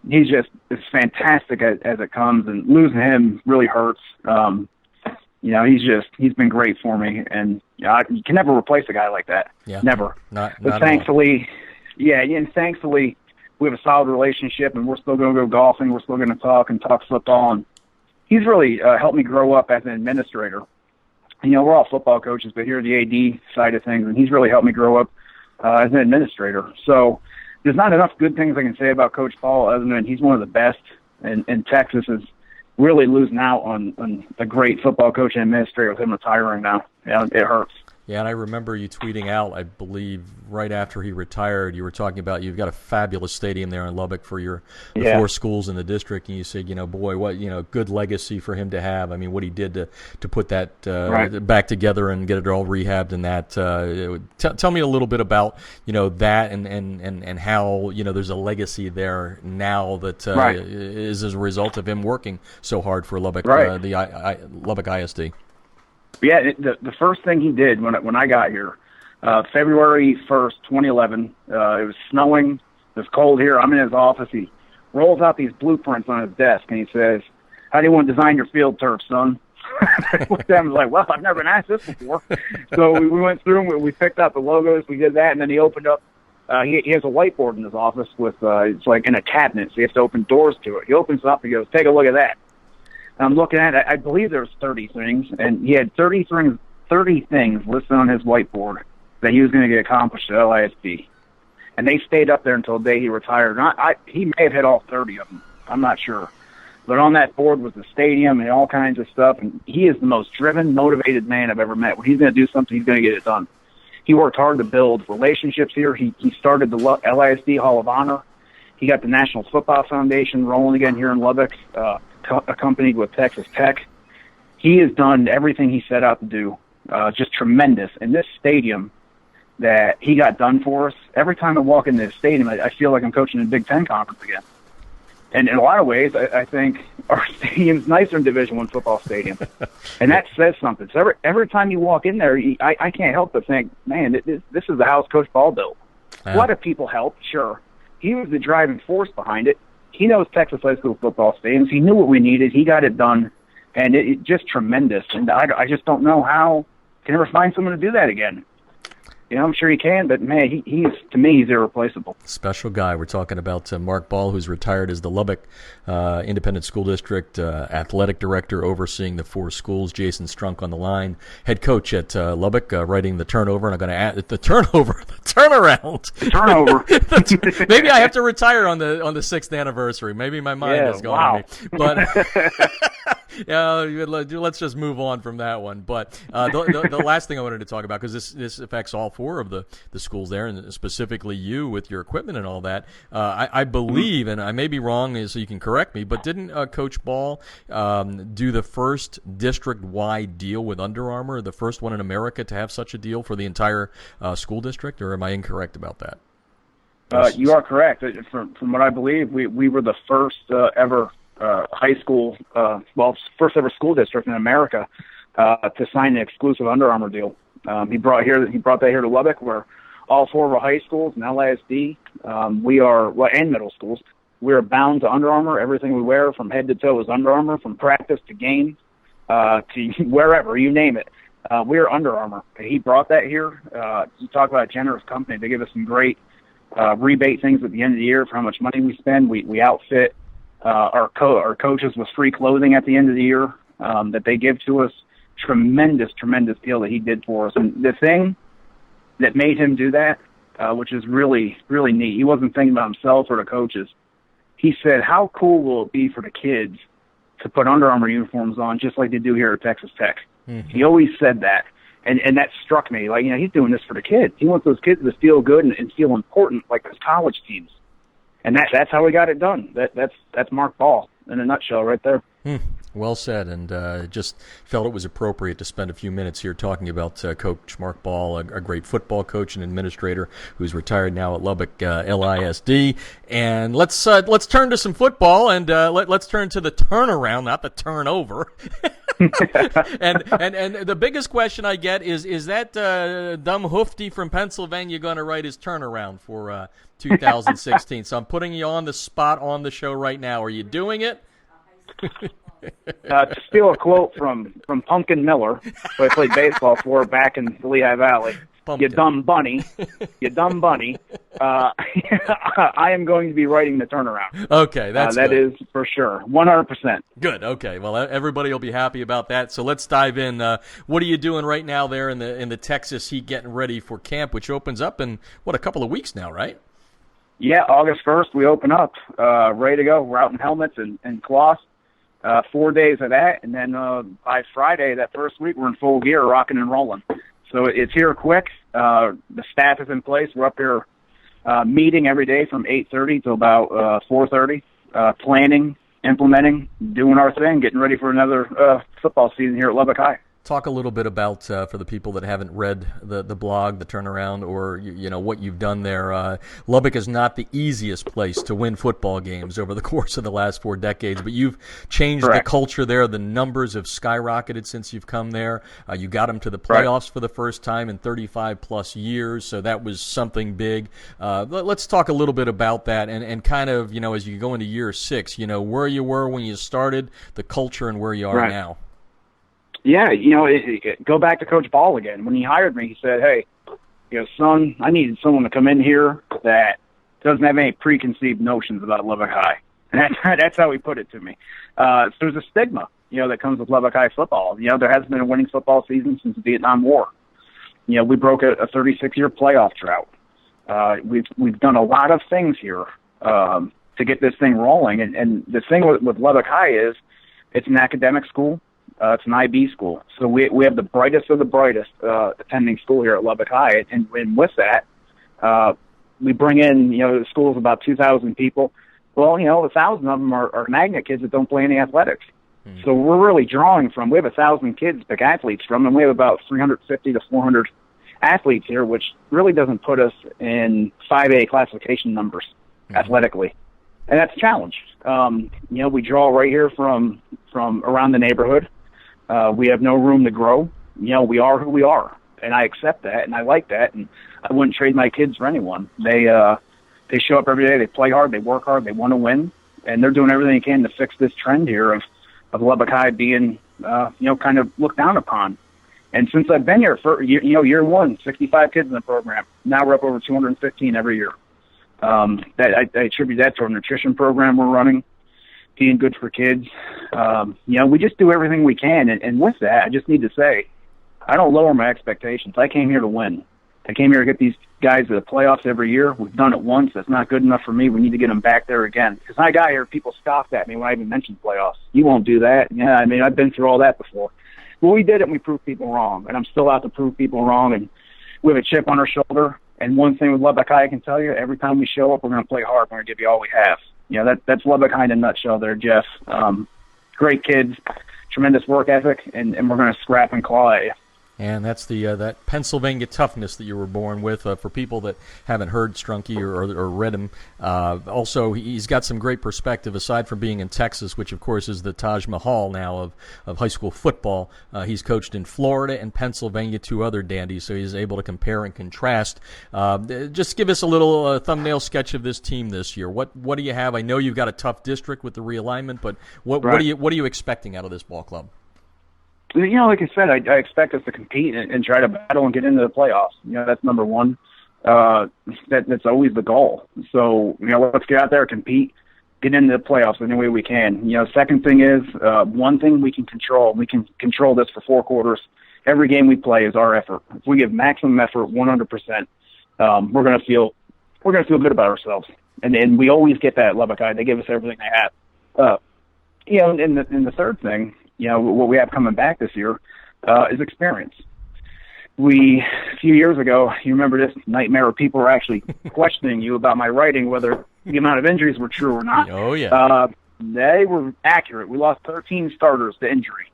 He's just as fantastic as it comes, and losing him really hurts. He's been great for me, and you can never replace a guy like that. Yeah. Never. But thankfully, thankfully, we have a solid relationship, and we're still going to go golfing. We're still going to talk football, and he's really helped me grow up as an administrator. We're all football coaches, but here's the AD side of things, and he's really helped me grow up as an administrator. So there's not enough good things I can say about Coach Paul other than he's one of the best, and Texas is really losing out on a great football coach and administrator with him retiring now. Yeah, it hurts.
Yeah, and I remember you tweeting out, I believe, right after he retired, you were talking about you've got a fabulous stadium there in Lubbock for the 4 schools in the district, and you said, boy, what good legacy for him to have. I mean, what he did to put that back together and get it all rehabbed and that. Tell me a little bit about that and how there's a legacy there now that is as a result of him working so hard for Lubbock, the Lubbock ISD.
Yeah, the first thing he did when I got here, February 1st, 2011, it was snowing, it was cold here, I'm in his office, he rolls out these blueprints on his desk, and he says, how do you want to design your field turf, son? I looked at him and was like, well, I've never been asked this before. So we went through and we picked out the logos. We did that, and then he opened up. He has a whiteboard in his office with it's like in a cabinet, so he has to open doors to it. He opens it up and goes, take a look at that. And I'm looking at it. I believe there's 30 things, and he had 30 things listed on his whiteboard that he was going to get accomplished at LISD. And they stayed up there until the day he retired. He may have hit all 30 of them. I'm not sure. But on that board was the stadium and all kinds of stuff. And he is the most driven, motivated man I've ever met. When he's going to do something, he's going to get it done. He worked hard to build relationships here. He started the LISD Hall of Honor. He got the National Football Foundation rolling again here in Lubbock, accompanied with Texas Tech. He has done everything he set out to do, just tremendous. And this stadium that he got done for us, every time I walk into the stadium, I feel like I'm coaching a Big Ten conference again. And in a lot of ways, I think our stadium's nicer than Division I football stadium. And that says something. So every time you walk in there, I can't help but think, man, this is the house Coach Ball built. A lot of people helped, sure. He was the driving force behind it. He knows Texas high school football stadiums. He knew what we needed. He got it done. And it just tremendous. And I just don't know how you can ever find someone to do that again. You know, I'm sure he can, but, man, to me, he's irreplaceable.
Special guy. We're talking about Mark Ball, who's retired as the Lubbock Independent School District athletic director overseeing the 4 schools. Jason Strunk on the line, head coach at Lubbock, writing the turnover. And I'm going to add the turnaround.
The turnover.
Maybe I have to retire on the 6th anniversary. Maybe my mind is going on me. But let's just move on from that one. But the last thing I wanted to talk about, because this affects all 4 of the schools there, and specifically you with your equipment and all that. I believe, and I may be wrong, so you can correct me, but didn't Coach Ball do the first district-wide deal with Under Armour, the first one in America to have such a deal for the entire school district, or am I incorrect about that?
You are correct. From what I believe, we were the first ever high school, first ever school district in America to sign an exclusive Under Armour deal. He brought that here to Lubbock, where all 4 of our high schools and LISD, and middle schools, we are bound to Under Armour. Everything we wear from head to toe is Under Armour, from practice to game to wherever, you name it. We are Under Armour. He brought that here. You talk about a generous company. They give us some great rebate things at the end of the year for how much money we spend. We outfit our coaches with free clothing at the end of the year that they give to us. Tremendous deal that he did for us. And the thing that made him do that, which is really, really neat, he wasn't thinking about himself or the coaches. He said, how cool will it be for the kids to put Under Armour uniforms on just like they do here at Texas Tech? Mm-hmm. He always said that. And that struck me. Like, he's doing this for the kids. He wants those kids to feel good and feel important like his college teams. And that's how we got it done. That's Mark Ball in a nutshell right there.
Well said, and just felt it was appropriate to spend a few minutes here talking about Coach Mark Ball, a great football coach and administrator who's retired now at Lubbock LISD. And let's turn to some football, and let's turn to the turnaround, not the turnover. and the biggest question I get is that dumb hoofty from Pennsylvania going to write his turnaround for 2016? So I'm putting you on the spot on the show right now. Are you doing it?
To steal a quote from Pumpkin Miller, who I played baseball for back in the Lehigh Valley, Pumpkin. You dumb bunny. I am going to be writing the turnaround.
Okay, that
is for sure, 100%.
Good. Okay, well, everybody will be happy about that. So let's dive in. What are you doing right now there in the Texas heat, getting ready for camp, which opens up in a couple of weeks now, right?
Yeah, August 1st we open up, ready to go. We're out in helmets and cloths. 4 days of that, and then by Friday, that first week, we're in full gear, rocking and rolling. So it's here quick. The staff is in place. We're up here meeting every day from 8:30 to about 4:30, planning, implementing, doing our thing, getting ready for another football season here at Lubbock High.
Talk a little bit about, for the people that haven't read the blog, the turnaround, or what you've done there. Lubbock is not the easiest place to win football games over the course of the last 4 decades, but you've changed the culture there. The numbers have skyrocketed since you've come there. You got them to the playoffs for the first time in 35-plus years, so that was something big. Let's talk a little bit about that and kind of, as you go into year 6, where you were when you started, the culture, and where you are now.
Yeah, go back to Coach Ball again. When he hired me, he said, hey, son, I needed someone to come in here that doesn't have any preconceived notions about Lubbock High. And that's how he put it to me. So there's a stigma, that comes with Lubbock High football. There hasn't been a winning football season since the Vietnam War. We broke a 36-year playoff drought. We've done a lot of things here to get this thing rolling. And the thing with Lubbock High is it's an academic school. It's an IB school. So we have the brightest of the brightest attending school here at Lubbock High. And with that, we bring in, the school's about 2,000 people. Well, 1,000 of them are magnet kids that don't play any athletics. So we're really drawing from, we have 1,000 kids to pick athletes from, and we have about 350 to 400 athletes here, which really doesn't put us in 5A classification numbers athletically. And that's a challenge. We draw right here from around the neighborhood. We have no room to grow. We are who we are, and I accept that, and I like that, and I wouldn't trade my kids for anyone. They show up every day. They play hard. They work hard. They want to win, and they're doing everything they can to fix this trend here of Lubbock High being, kind of looked down upon. And since I've been here for, year one, 65 kids in the program. Now we're up over 215 every year. I attribute that to our nutrition program we're running, being good for kids. We just do everything we can. And with that, I just need to say, I don't lower my expectations. I came here to win. I came here to get these guys to the playoffs every year. We've done it once. That's not good enough for me. We need to get them back there again. Because I got here, people scoffed at me when I even mentioned playoffs. You won't do that. Yeah, I've been through all that before. Well, we did it, and we proved people wrong. And I'm still out to prove people wrong. And we have a chip on our shoulder. And one thing with Lubbock High, I can tell you, every time we show up, we're going to play hard. We're going to give you all we have. That's Lubbock High in a nutshell there, Jeff. Great kids, tremendous work ethic, and we're going to scrap and claw at you.
And that's the that Pennsylvania toughness that you were born with. For people that haven't heard Strunky or read him, also he's got some great perspective. Aside from being in Texas, which of course is the Taj Mahal now of high school football, he's coached in Florida and Pennsylvania, 2 other dandies, so he's able to compare and contrast. Just give us a little thumbnail sketch of this team this year. What do you have? I know you've got a tough district with the realignment, but what are you expecting out of this ball club?
Like I said, I expect us to compete and try to battle and get into the playoffs. That's number one. That's always the goal. So, let's get out there, compete, get into the playoffs any way we can. Second thing is, one thing we can control. We can control this for 4 quarters. Every game we play is our effort. If we give maximum effort, 100%, we're going to feel good about ourselves. And we always get that at Lubbock High. They give us everything they have. And the third thing, what we have coming back this year is experience. A few years ago, you remember this nightmare of people were actually questioning you about my writing, whether the amount of injuries were true or not.
Oh, yeah.
They were accurate. We lost 13 starters to injury.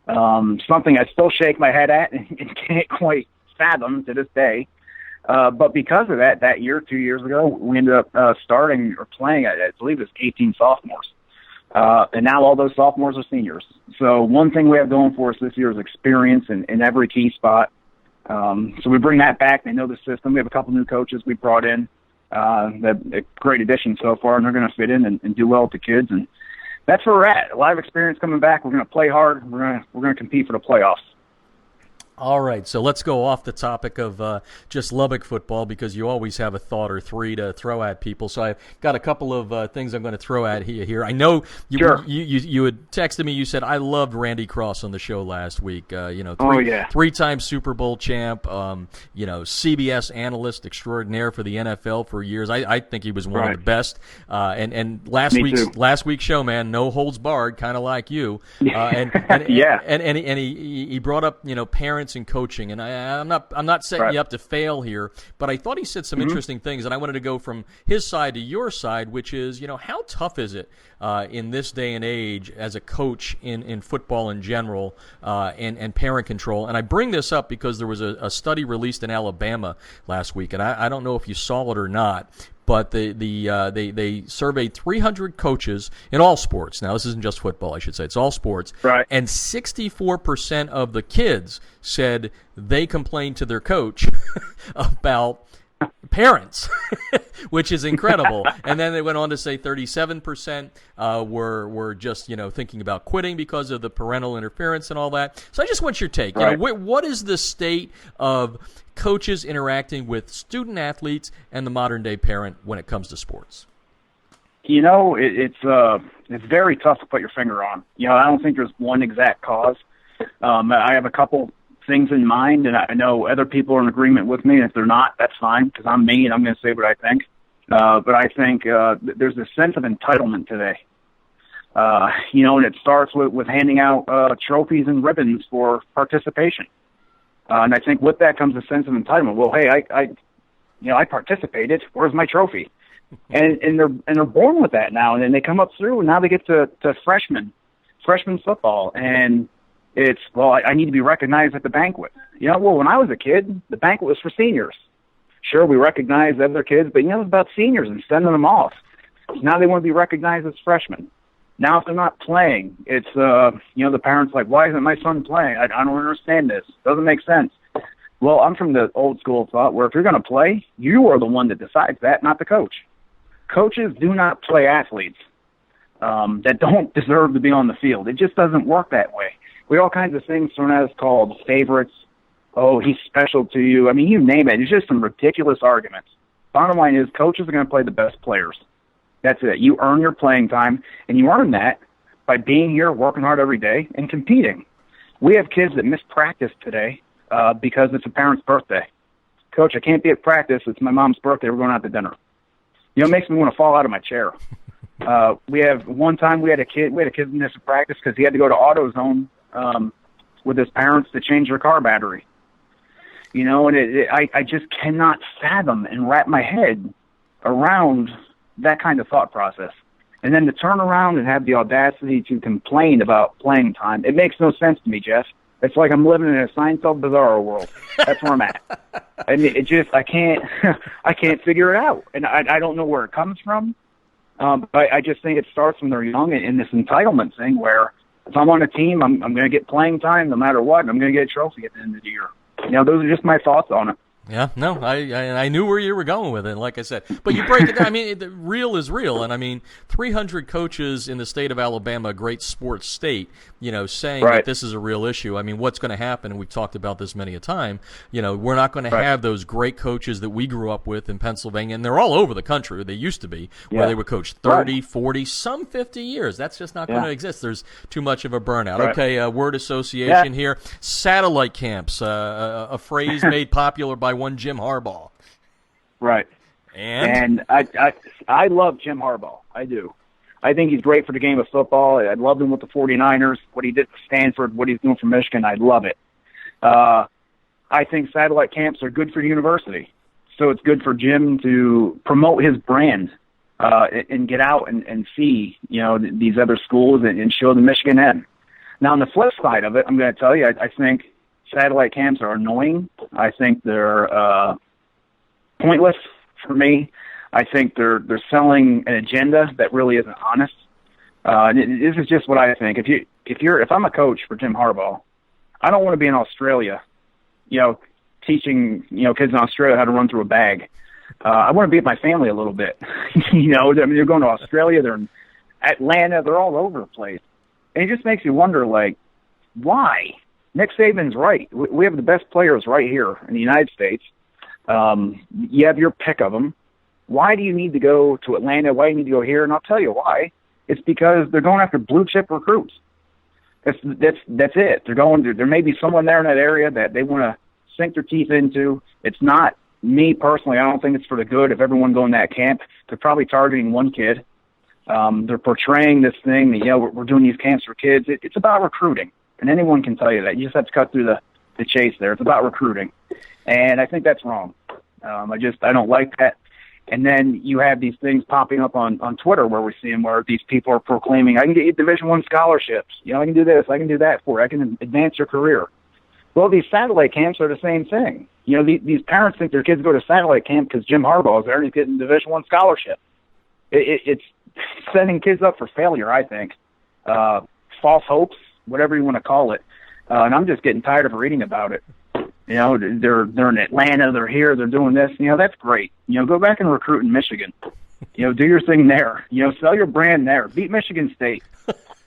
Something I still shake my head at and can't quite fathom to this day. But because of that year, 2 years ago, we ended up starting or playing, I believe it was 18 sophomores. And now all those sophomores are seniors. So one thing we have going for us this year is experience in every key spot. So we bring that back. They know the system. We have a couple new coaches we brought in. They're a great addition so far, and they're going to fit in and do well with the kids. And that's where we're at. A lot of experience coming back. We're going to play hard. We're going to compete for the playoffs.
All right, so let's go off the topic of just Lubbock football, because you always have a thought or 3 to throw at people. So I've got a couple of things I'm going to throw at you here. I know you had texted me. You said, I loved Randy Cross on the show last week. 3-time Super Bowl champ, CBS analyst extraordinaire for the NFL for years. I think he was one of the best. And last week's show, man, no holds barred, kind of like you. And he brought up, parents parents and coaching, and I'm not setting you up to fail here, but I thought he said some interesting things, and I wanted to go from his side to your side, which is, how tough is it in this day and age as a coach in football in general, and parent control? And I bring this up because there was a study released in Alabama last week, and I don't know if you saw it or not, but they surveyed 300 coaches in all sports. Now, this isn't just football, I should say. It's all sports.
Right.
And 64% of the kids said they complained to their coach about parents, which is incredible. And then they went on to say 37% were just thinking about quitting because of the parental interference and all that. So I just want your take.
Right.
What is the state of coaches interacting with student athletes and the modern day parent when it comes to sports?
It's very tough to put your finger on. I don't think there's one exact cause. I have a couple things in mind, and I know other people are in agreement with me. And if they're not, that's fine, because I'm me and I'm going to say what I think. But I think there's a sense of entitlement today. And it starts with handing out trophies and ribbons for participation. And I think with that comes a sense of entitlement. Well, hey, I participated. Where's my trophy? And they're born with that now. And then they come up through, and now they get to freshman football, and it's, I need to be recognized at the banquet. When I was a kid, the banquet was for seniors. Sure, we recognized other kids, but it was about seniors and sending them off. Now they want to be recognized as freshmen. Now, if they're not playing, it's, the parents like, why isn't my son playing? I don't understand this. Doesn't make sense. Well, I'm from the old school thought where if you're going to play, you are the one that decides that, not the coach. Coaches do not play athletes that don't deserve to be on the field. It just doesn't work that way. We have all kinds of things thrown at us called favorites. Oh, he's special to you. I mean, you name it. It's just some ridiculous arguments. Bottom line is coaches are going to play the best players. That's it. You earn your playing time, and you earn that by being here, working hard every day, and competing. We have kids that miss practice today because it's a parent's birthday. Coach, I can't be at practice. It's my mom's birthday. We're going out to dinner. It makes me want to fall out of my chair. We had a kid miss a practice because he had to go to AutoZone with his parents to change their car battery. And I just cannot fathom and wrap my head around that kind of thought process. And then to turn around and have the audacity to complain about playing time, it makes no sense to me, Jeff. It's like I'm living in a Seinfeld Bizarro world. That's where I'm at. I mean, I can't figure it out. And I don't know where it comes from. But I just think it starts when they're young in this entitlement thing where if I'm on a team, I'm going to get playing time no matter what, and I'm going to get a trophy at the end of the year. Those are just my thoughts on it.
Yeah, no, I knew where you were going with it, like I said. But you break it down. I mean, real is real. And, 300 coaches in the state of Alabama, a great sports state, saying
right.
that this is a real issue. I mean, what's going to happen, and we've talked about this many a time, we're not going to have those great coaches that we grew up with in Pennsylvania, and they're all over the country. They used to be, where they would coach 30, 40, some 50 years. That's just not going to exist. There's too much of a burnout.
Right.
Okay, word association here. Satellite camps, a phrase made popular by one Jim Harbaugh.
Right. And I love Jim Harbaugh. I do. I think he's great for the game of football. I loved him with the 49ers, what he did for Stanford, what he's doing for Michigan. I love it. I think satellite camps are good for the university. So it's good for Jim to promote his brand and get out and see, these other schools and show the Michigan end. Now, on the flip side of it, I'm going to tell you, I think satellite camps are annoying. I think they're pointless for me. I think they're selling an agenda that really isn't honest. This is just what I think. If I'm a coach for Jim Harbaugh, I don't want to be in Australia, teaching kids in Australia how to run through a bag. I want to be with my family a little bit. They're going to Australia, they're in Atlanta, they're all over the place, and it just makes you wonder, why? Nick Saban's right. We have the best players right here in the United States. You have your pick of them. Why do you need to go to Atlanta? Why do you need to go here? And I'll tell you why. It's because they're going after blue chip recruits. That's it. There may be someone there in that area that they want to sink their teeth into. It's not me personally. I don't think it's for the good of everyone going to that camp. They're probably targeting one kid. They're portraying this thing that, we're doing these camps for kids. It's about recruiting. And anyone can tell you that. You just have to cut through the chase there. It's about recruiting. And I think that's wrong. I don't like that. And then you have these things popping up on Twitter where we see them where these people are proclaiming, I can get you Division I scholarships. I can do this. I can do that for you. I can advance your career. Well, these satellite camps are the same thing. These parents think their kids go to satellite camp because Jim Harbaugh is there and he's getting Division I scholarship. It's setting kids up for failure, I think. False hopes, whatever you want to call it. And I'm just getting tired of reading about it. They're in Atlanta, they're here, they're doing this. That's great. Go back and recruit in Michigan. Do your thing there. Sell your brand there. Beat Michigan State.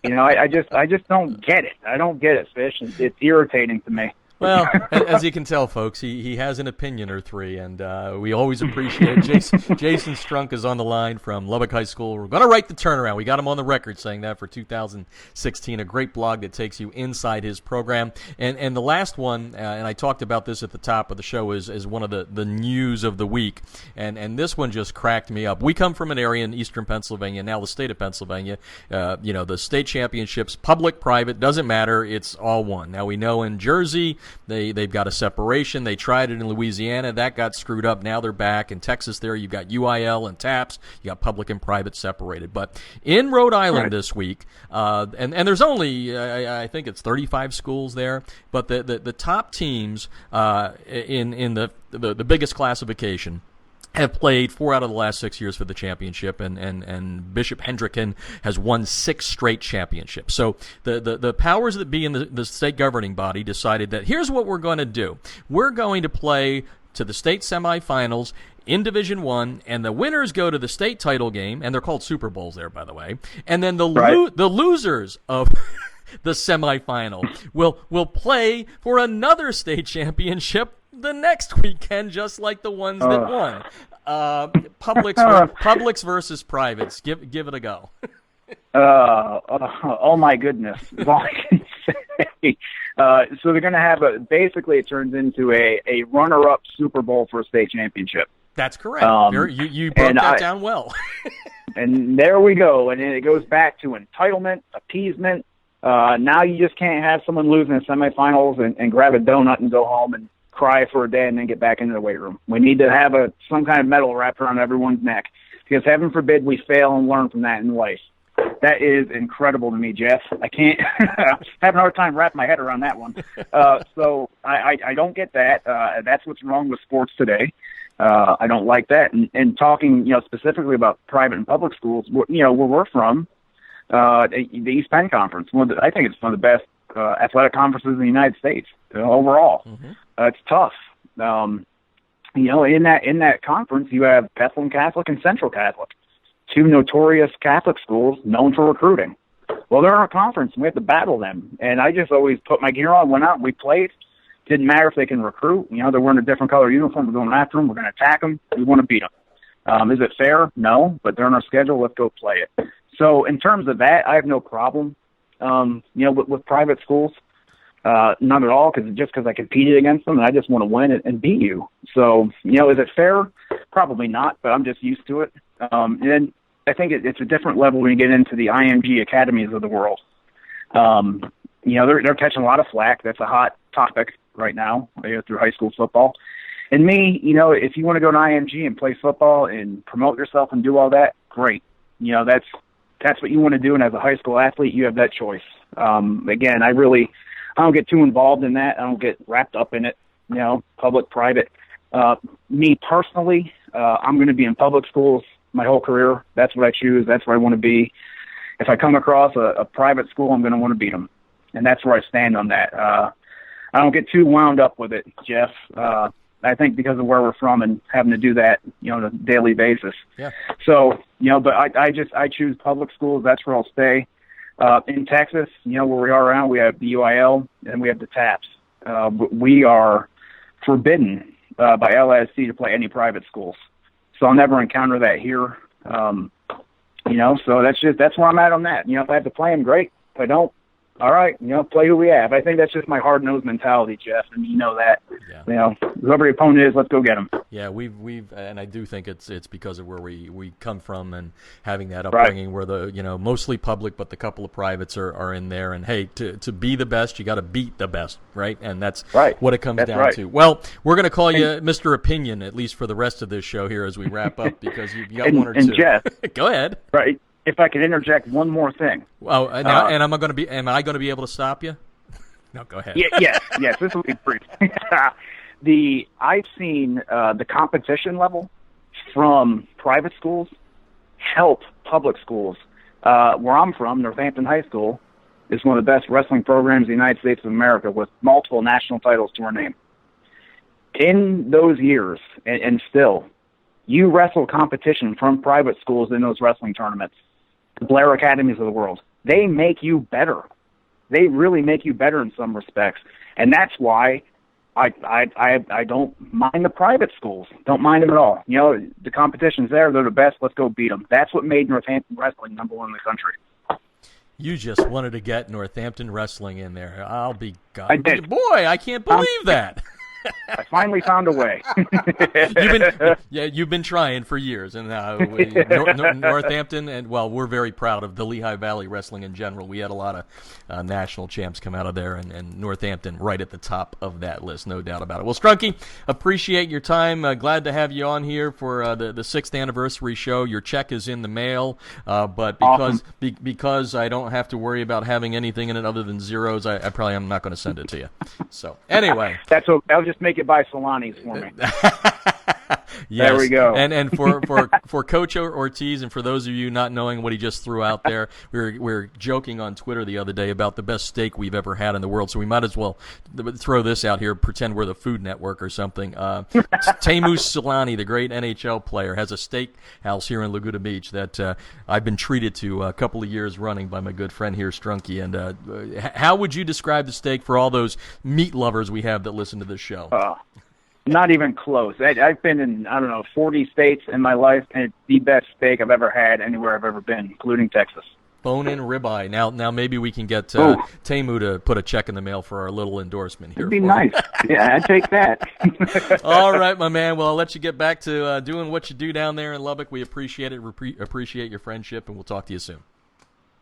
I just don't get it. I don't get it, Fish. It's irritating to me.
Well, as you can tell, folks, he has an opinion or three, and we always appreciate it. Jason Strunk is on the line from Lubbock High School. We're going to write the turnaround. We got him on the record saying that for 2016, a great blog that takes you inside his program. And the last one, and I talked about this at the top of the show, is one of the news of the week, and this one just cracked me up. We come from an area in eastern Pennsylvania, now the state of Pennsylvania. The state championships, public, private, doesn't matter. It's all one. Now we know in Jersey, They've got a separation. They tried it in Louisiana. That got screwed up. Now they're back. In Texas there, you've got UIL and TAPS. You got public and private separated. But in Rhode Island this week, and there's only, I think it's 35 schools there, but the top teams in the biggest classification have played 4 out of the last 6 years for the championship, and Bishop Hendricken has won 6 straight championships. So the powers that be in the state governing body decided that here's what we're going to do. We're going to play to the state semifinals in Division I, and the winners go to the state title game, and they're called Super Bowls there, by the way, and then the losers of the semifinal will play for another state championship the next weekend, just like the ones that won. Publics versus privates. Give it a go.
Oh my goodness! Is all I can say. So they're going to have basically it turns into a runner-up Super Bowl for a state championship.
That's correct. You broke that down well.
And there we go. And then it goes back to entitlement, appeasement. Now you just can't have someone lose in the semifinals and grab a donut and go home and cry for a day and then get back into the weight room. We need to have some kind of medal wrapped around everyone's neck, because heaven forbid we fail and learn from that in life. That is incredible to me, Jeff. I can't have a hard time wrapping my head around that one. So I don't get that. That's what's wrong with sports today. I don't like that. And talking, specifically about private and public schools, where we're from, the East Penn Conference. I think it's one of the best athletic conferences in the United States overall. Mm-hmm. It's tough. In that conference, you have Bethlehem Catholic and Central Catholic, 2 notorious Catholic schools known for recruiting. Well, they're in our conference, and we have to battle them. And I just always put my gear on, went out, and we played. Didn't matter if they can recruit. They're wearing a different color uniform. We're going after them. We're going to attack them. We want to beat them. Is it fair? No, but they're on our schedule. Let's go play it. So in terms of that, I have no problem, with private schools. Not at all, because I competed against them, and I just want to win and beat you. So, is it fair? Probably not, but I'm just used to it. And then I think it's a different level when you get into the IMG academies of the world. They're catching a lot of flack. That's a hot topic right now through high school football. And me, if you want to go to IMG and play football and promote yourself and do all that, great. That's what you want to do, and as a high school athlete, you have that choice. Again, I don't get too involved in that. I don't get wrapped up in it, public, private. Me personally, I'm going to be in public schools my whole career. That's what I choose. That's where I want to be. If I come across a private school, I'm going to want to beat them. And that's where I stand on that. I don't get too wound up with it, Jeff. I think because of where we're from and having to do that, on a daily basis. Yeah. So, but I choose public schools. That's where I'll stay. In Texas, where we are around, we have the UIL and we have the TAPS. We are forbidden by LSC to play any private schools. So I'll never encounter that here. So that's where I'm at on that. If I have to play them, great. If I don't, all right, play who we have. I think that's just my hard-nosed mentality, Jeff, and you know that. Yeah. Whoever the opponent is, let's go get them.
Yeah, we've, and I do think it's because of where we come from and having that upbringing where mostly public, but the couple of privates are in there. And hey, to be the best, you got to beat the best, right? And that's what it comes down to. Well, we're going to call you Mr. Opinion at least for the rest of this show here as we wrap up because you've got one or two.
And Jeff,
go ahead.
Right. If I could interject one more thing.
Oh, now, and am I going to be able to stop you? No, go ahead.
Yes. This will be brief. I've seen the competition level from private schools help public schools. Where I'm from, Northampton High School is one of the best wrestling programs in the United States of America with multiple national titles to our name. In those years, and still, you wrestle competition from private schools in those wrestling tournaments, the Blair Academies of the world. They make you better. They really make you better in some respects. And that's why I don't mind the private schools. Don't mind them at all. The competition's there. They're the best. Let's go beat them. That's what made Northampton wrestling number one in the country.
You just wanted to get Northampton wrestling in there. I'll be God.
I did.
Boy, I can't believe that.
I finally found a way.
You've been trying for years, and Northampton, and we're very proud of the Lehigh Valley wrestling in general. We had a lot of national champs come out of there, and Northampton right at the top of that list, no doubt about it. Well, Strunky, appreciate your time. Glad to have you on here for the 6th anniversary show. Your check is in the mail, but because I don't have to worry about having anything in it other than zeros, I probably am not going to send it to you. So anyway,
I'll just make it by Solani's for me.
Yes.
There we go.
And for Coach Ortiz, and for those of you not knowing what he just threw out there, we were joking on Twitter the other day about the best steak we've ever had in the world. So we might as well throw this out here, pretend we're the Food Network or something. Teemu Solani, the great NHL player, has a steak house here in Laguna Beach that I've been treated to a couple of years running by my good friend here, Strunky. And how would you describe the steak for all those meat lovers we have that listen to this show?
Not even close. I've been in, 40 states in my life, and it's the best steak I've ever had anywhere I've ever been, including Texas.
Bone-in ribeye. Now maybe we can get Teemu to put a check in the mail for our little endorsement here.
It'd be nice. Yeah, I'd take that.
All right, my man. Well, I'll let you get back to doing what you do down there in Lubbock. We appreciate it. Appreciate your friendship, and we'll talk to you soon.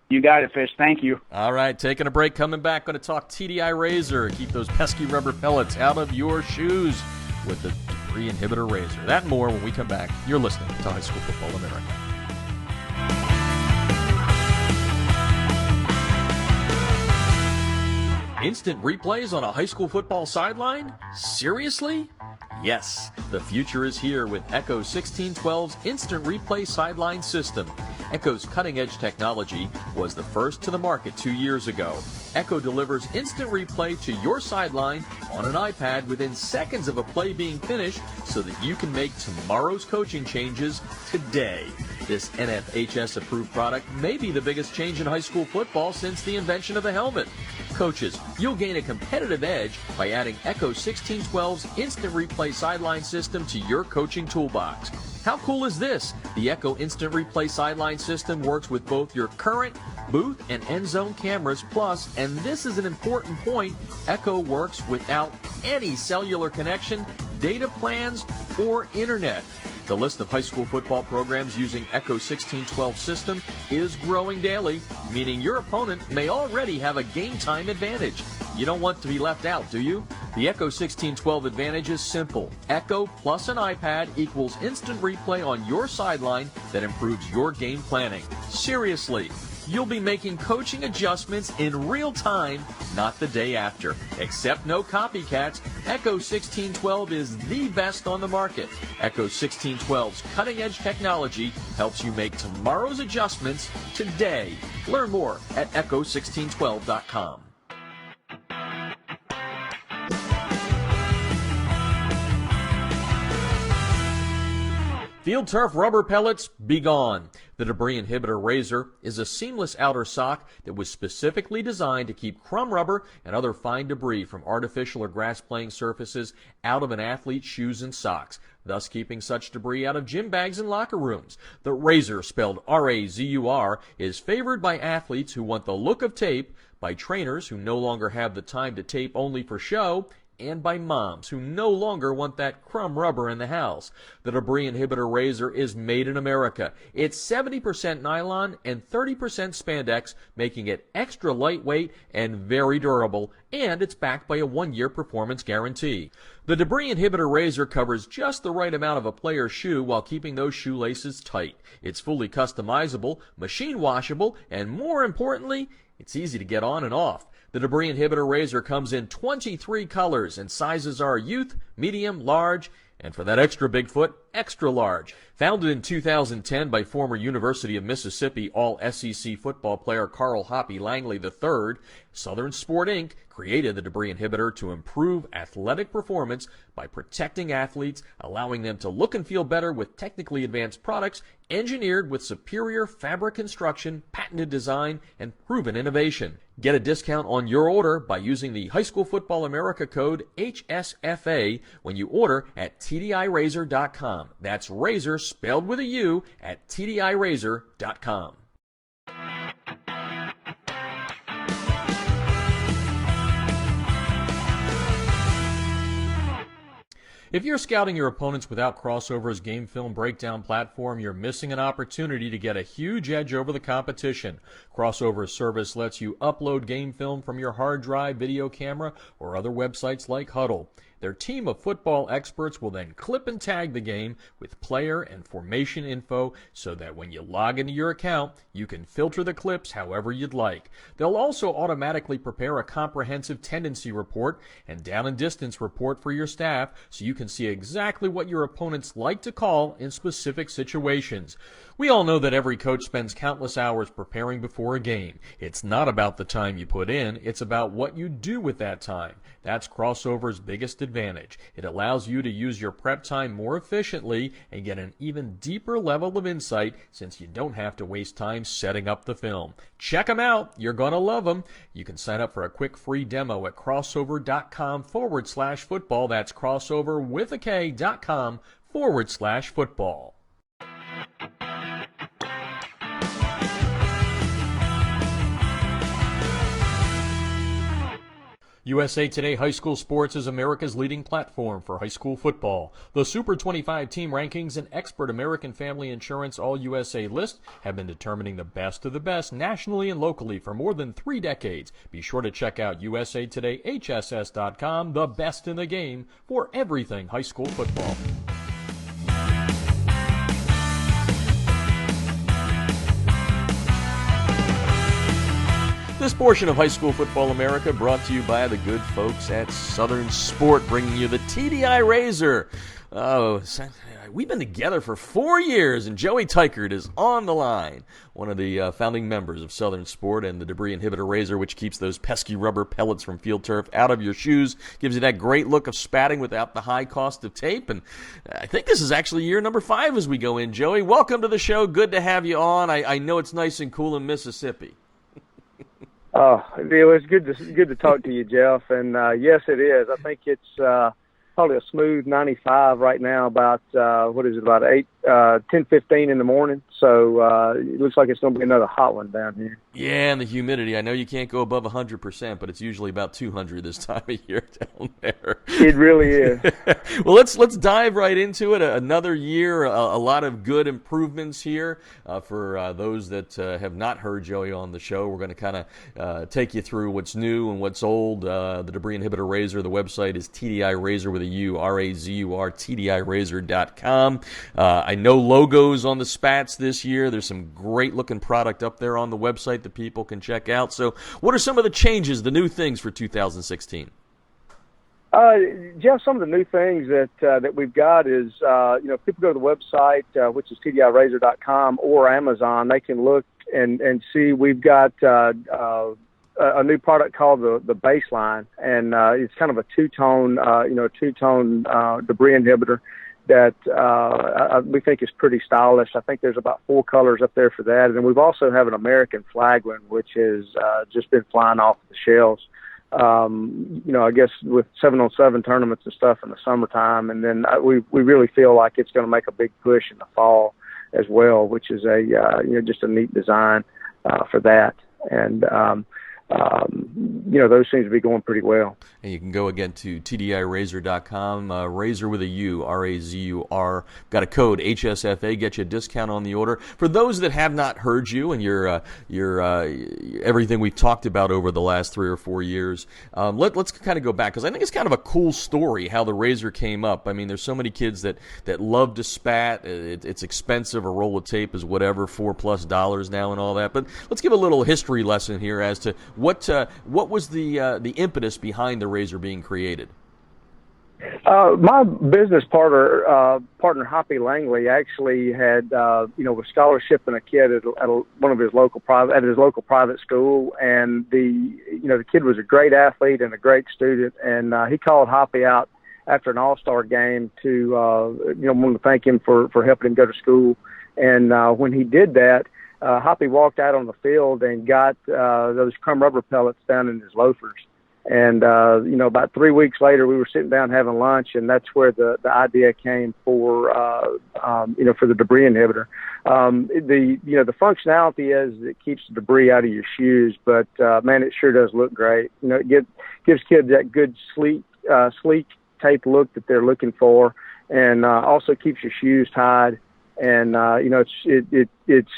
You got it, Fish. Thank you.
All right, taking a break. Coming back, going to talk TDI Razur. Keep those pesky rubber pellets out of your shoes with the debris inhibitor razor. That and more when we come back. You're listening to High School Football America. Instant replays on a high school football sideline? Seriously? Yes, the future is here with Echo 1612's Instant Replay Sideline System. Echo's cutting-edge technology was the first to the market 2 years ago. Echo delivers instant replay to your sideline on an iPad within seconds of a play being finished so that you can make tomorrow's coaching changes today. This NFHS-approved product may be the biggest change in high school football since the invention of the helmet. Coaches, you'll gain a competitive edge by adding Echo 1612's Instant Replay Sideline System to your coaching toolbox. How cool is this? The Echo Instant Replay Sideline System works with both your current booth and end zone cameras, plus, and this is an important point, Echo works without any cellular connection, data plans, or internet. The list of high school football programs using Echo 1612 system is growing daily, meaning your opponent may already have a game time advantage. You don't want to be left out, do you? The Echo 1612 advantage is simple. Echo plus an iPad equals instant replay on your sideline that improves your game planning. Seriously, you'll be making coaching adjustments in real time, not the day after. Except no copycats, Echo 1612 is the best on the market. Echo 1612's cutting-edge technology helps you make tomorrow's adjustments today. Learn more at echo1612.com. Field turf rubber pellets, be gone. The debris inhibitor Razur is a seamless outer sock that was specifically designed to keep crumb rubber and other fine debris from artificial or grass playing surfaces out of an athlete's shoes and socks, thus keeping such debris out of gym bags and locker rooms. The Razur, spelled R-A-Z-U-R, is favored by athletes who want the look of tape, by trainers who no longer have the time to tape only for show, and by moms who no longer want that crumb rubber in the house. The Debris Inhibitor Razor is made in America. It's 70% nylon and 30% spandex, making it extra lightweight and very durable, and it's backed by a 1-year performance guarantee. The Debris Inhibitor Razor covers just the right amount of a player's shoe while keeping those shoelaces tight. It's fully customizable, machine washable, and more importantly, it's easy to get on and off. The Debris Inhibitor Razor comes in 23 colors, and sizes are youth, medium, large, and for that extra big foot, extra large. Founded in 2010 by former University of Mississippi All-SEC football player Carl Hoppy Langley III, Southern Sport Inc. created the Debris Inhibitor to improve athletic performance by protecting athletes, allowing them to look and feel better with technically advanced products engineered with superior fabric construction, patented design, and proven innovation. Get a discount on your order by using the High School Football America code HSFA when you order at TDIRazur.com. That's Razor spelled with a U at TDIRazur.com. If you're scouting your opponents without Crossover's game film breakdown platform, you're missing an opportunity to get a huge edge over the competition. Crossover's service lets you upload game film from your hard drive, video camera, or other websites like Huddle. Their team of football experts will then clip and tag the game with player and formation info so that when you log into your account, you can filter the clips however you'd like. They'll also automatically prepare a comprehensive tendency report and down and distance report for your staff so you can see exactly what your opponents like to call in specific situations. We all know that every coach spends countless hours preparing before a game. It's not about the time you put in, it's about what you do with that time. That's Crossover's biggest advantage. It allows you to use your prep time more efficiently and get an even deeper level of insight since you don't have to waste time setting up the film. Check them out. You're going to love them. You can sign up for a quick free demo at crossover.com/football. That's crossover with a K.com/football. USA Today High School Sports is America's leading platform for high school football. The Super 25 team rankings and expert American Family Insurance All-USA list have been determining the best of the best nationally and locally for more than 3 decades. Be sure to check out usatodayhss.com, the best in the game for everything high school football. This portion of High School Football America brought to you by the good folks at Southern Sport, bringing you the TDI Razur. Oh, we've been together for 4 years, and Joey Teichert is on the line, one of the founding members of Southern Sport and the Debris Inhibitor Razor, which keeps those pesky rubber pellets from field turf out of your shoes, gives you that great look of spatting without the high cost of tape. And I think this is actually year number 5 as we go in. Joey, welcome to the show. Good to have you on. I know it's nice and cool in Mississippi.
Oh, it was good to talk to you, Jeff. And yes, it is. I think it's probably a smooth 95 right now. About about 10:15 in the morning. So it looks like it's going to be another hot one down here.
Yeah, and the humidity. I know you can't go above 100%, but it's usually about 200 this time of year down there.
It really is.
Well, let's dive right into it. Another year, a lot of good improvements here. For those that have not heard Joey on the show, we're going to kind of take you through what's new and what's old. The Debris Inhibitor Razor, the website is TDI Razur with a U, RAZUR, TDIRazur.com. I know logos on the spats this year. There's some great looking product up there on the website that people can check out. So what are some of the changes, the new things for 2016?
Jeff, some of the new things that we've got is, if people go to the website, which is TDIRazur.com or Amazon, they can look and see we've got a new product called the Baseline, and it's kind of a two-tone debris inhibitor that we think is pretty stylish. I think there's about 4 colors up there for that. And then we've also have an American flag one, which has just been flying off the shelves. I guess with 7-on-7 tournaments and stuff in the summertime. And then we really feel like it's going to make a big push in the fall as well, which is just a neat design for that. And those seem to be going pretty well.
And you can go again to TDIRazur.com, Razur with a U, R-A-Z-U-R. Got a code, HSFA, get you a discount on the order. For those that have not heard you and your everything we've talked about over the last 3 or 4 years, let's kind of go back, because I think it's kind of a cool story how the Razur came up. I mean, there's so many kids that love to spat. It's expensive. A roll of tape is whatever, $4+ now and all that. But let's give a little history lesson here as to what was the impetus behind the Razur being created.
My business partner Hoppy Langley actually had a scholarship and a kid at one of his local private school, and the kid was a great athlete and a great student, and he called Hoppy out after an all-star game to wanted to thank him for helping him go to school. And when he did that, Hoppy walked out on the field and got those crumb rubber pellets down in his loafers. And, about 3 weeks later, we were sitting down having lunch, and that's where the idea came for the debris inhibitor. The functionality is it keeps the debris out of your shoes, but, man, it sure does look great. It gives kids that good, sleek tape look that they're looking for, and also keeps your shoes tied. And, it's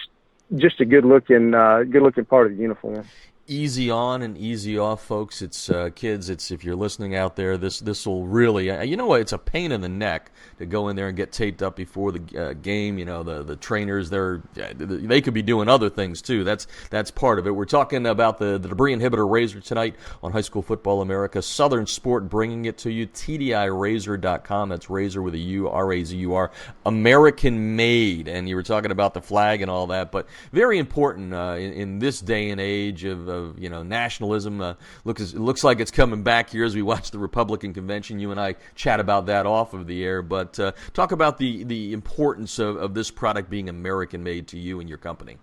just a good looking part of the uniform.
Easy on and easy off, folks. It's kids. It's, if you're listening out there, this will really. It's a pain in the neck to go in there and get taped up before the game. The trainers, they could be doing other things too. That's part of it. We're talking about the debris inhibitor Razur tonight on High School Football America. Southern Sport bringing it to you. TDIRazur.com. That's Razur with a U, R-A-Z-U-R. American made. And you were talking about the flag and all that, but very important in this day and age of nationalism. Looks like it's coming back here as we watch the Republican convention. You and I chat about that off of the air, but talk about the importance of this product being American made to you and your company.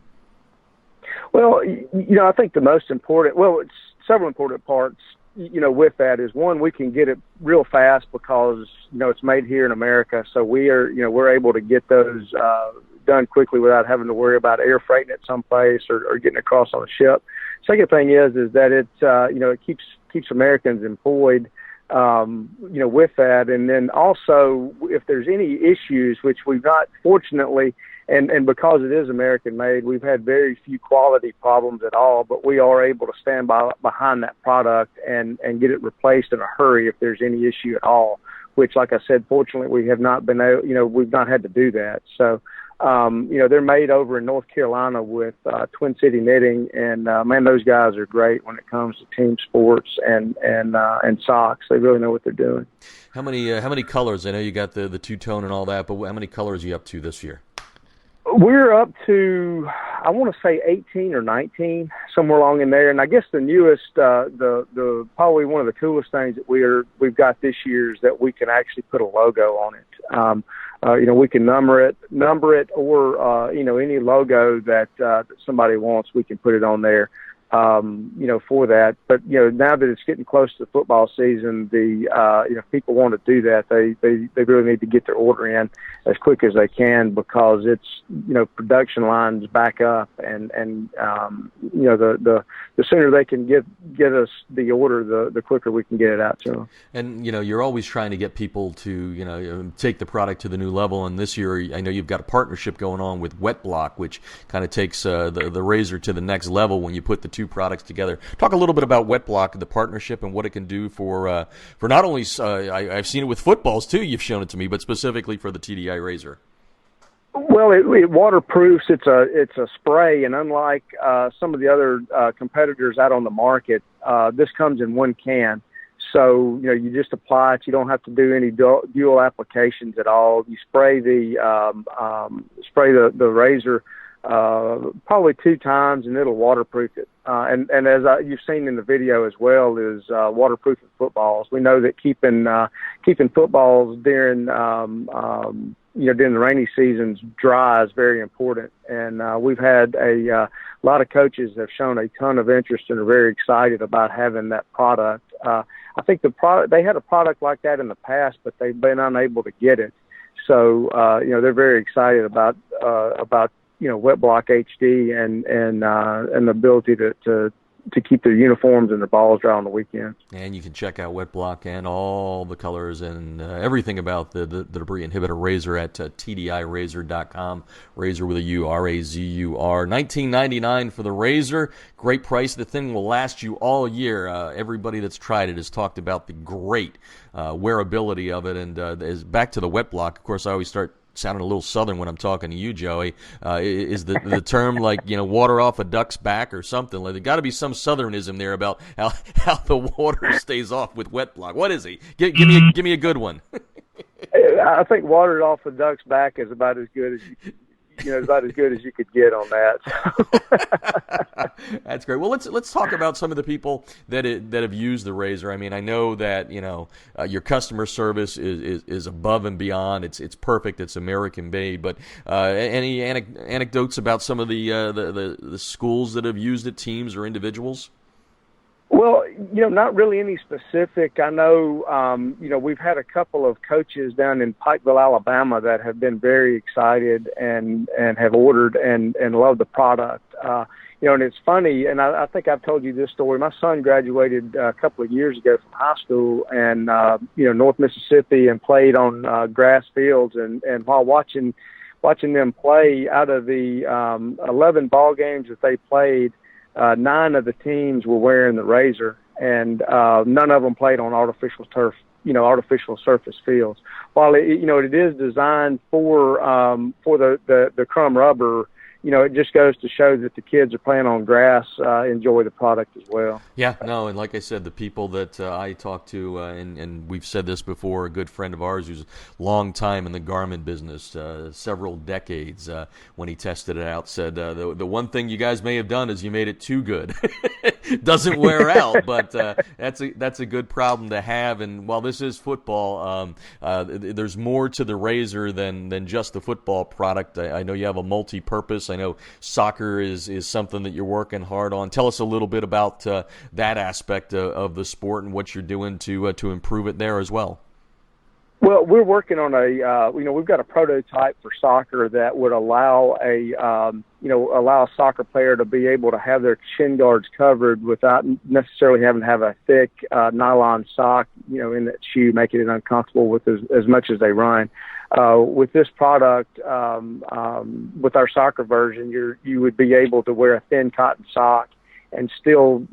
Well, I think the most important, it's several important parts, with that is, one, we can get it real fast because, it's made here in America. So we're able to get those done quickly without having to worry about air freighting it someplace or getting across on a ship. Second thing is that it keeps Americans employed, with that. And then also, if there's any issues, which we've not, fortunately, and because it is American made, we've had very few quality problems at all, but we are able to stand behind that product and get it replaced in a hurry if there's any issue at all, which, like I said, fortunately, we have not been we've not had to do that. So, they're made over in North Carolina with Twin City Knitting, and man, those guys are great when it comes to team sports and socks. They really know what they're doing.
How many colors? I know you got the two-tone and all that, but how many colors are you up to this year?
We're up to, I want to say 18 or 19, somewhere along in there. And I guess the newest, the probably one of the coolest things that we've got this year is that we can actually put a logo on it. We can number it, or any logo that somebody wants, we can put it on there. For that. But, now that it's getting close to the football season, if people want to do that, they really need to get their order in as quick as they can, because it's, production lines back up, and the sooner they can get us the order, the quicker we can get it out to them. And,
you're always trying to get people to, take the product to the new level. And this year, I know you've got a partnership going on with Wet Block, which kind of takes the Razur to the next level when you put the two products together. Talk a little bit about Wet Block, the partnership, and what it can do for not only I've seen it with footballs too. You've shown it to me, but specifically for the TDI Razur.
Well, it waterproofs. It's a spray, and unlike some of the other competitors out on the market, this comes in one can. So you just apply it. You don't have to do any dual applications at all. You spray the Razur probably 2 times, and it'll waterproof it. And as you've seen in the video as well, is waterproofing footballs. We know that keeping footballs during during the rainy seasons dry is very important. And we've had a lot of coaches have shown a ton of interest and are very excited about having that product. I think they had a product like that in the past, but they've been unable to get it. So they're very excited about Wet Block HD and the ability to to keep their uniforms and their balls dry on the weekend.
And you can check out Wet Block and all the colors and everything about the debris inhibitor Razur at TDIRazur.com. Razur with a U, R-A-Z-U-R. $19.99 for the Razur. Great price. The thing will last you all year. Everybody that's tried it has talked about the great wearability of it. And back to the Wet Block, of course, I always start sounding a little southern when I'm talking to you, Joey. Is the term like, water off a duck's back or something? Like, there got to be some southernism there about how the water stays off with Wet Block. What is he? Give me a good one.
I think water off a duck's back is about as good as about as good as you could get on that.
That's great. Well, let's talk about some of the people that have used the Razur. I mean, I know that your customer service is above and beyond. It's perfect. It's American made. But any anecdotes about some of the schools that have used it, teams or individuals?
Well, not really any specific. I know, we've had a couple of coaches down in Pikeville, Alabama that have been very excited and have ordered and love the product. And it's funny, and I think I've told you this story. My son graduated a couple of years ago from high school and, North Mississippi, and played on grass fields. And while watching them play, out of the 11 ball games that they played, 9 of the teams were wearing the Razur, and none of them played on artificial turf, artificial surface fields. While it is designed for the crumb rubber, it just goes to show that the kids are playing on grass enjoy the product as well.
Yeah, no, and like I said, the people that I talked to, and we've said this before, a good friend of ours who's a long time in the garment business, several decades, when he tested it out, said the one thing you guys may have done is you made it too good. Doesn't wear out, but that's a good problem to have. And while this is football, there's more to the Razur than just the football product. I know you have a multi-purpose. I know soccer is something that you're working hard on. Tell us a little bit about that aspect of the sport and what you're doing to improve it there as well.
Well, we're working on we've got a prototype for soccer that would allow allow a soccer player to be able to have their shin guards covered without necessarily having to have a thick nylon sock, in that shoe, making it uncomfortable with as much as they run. With this product, with our soccer version, you would be able to wear a thin cotton sock and still,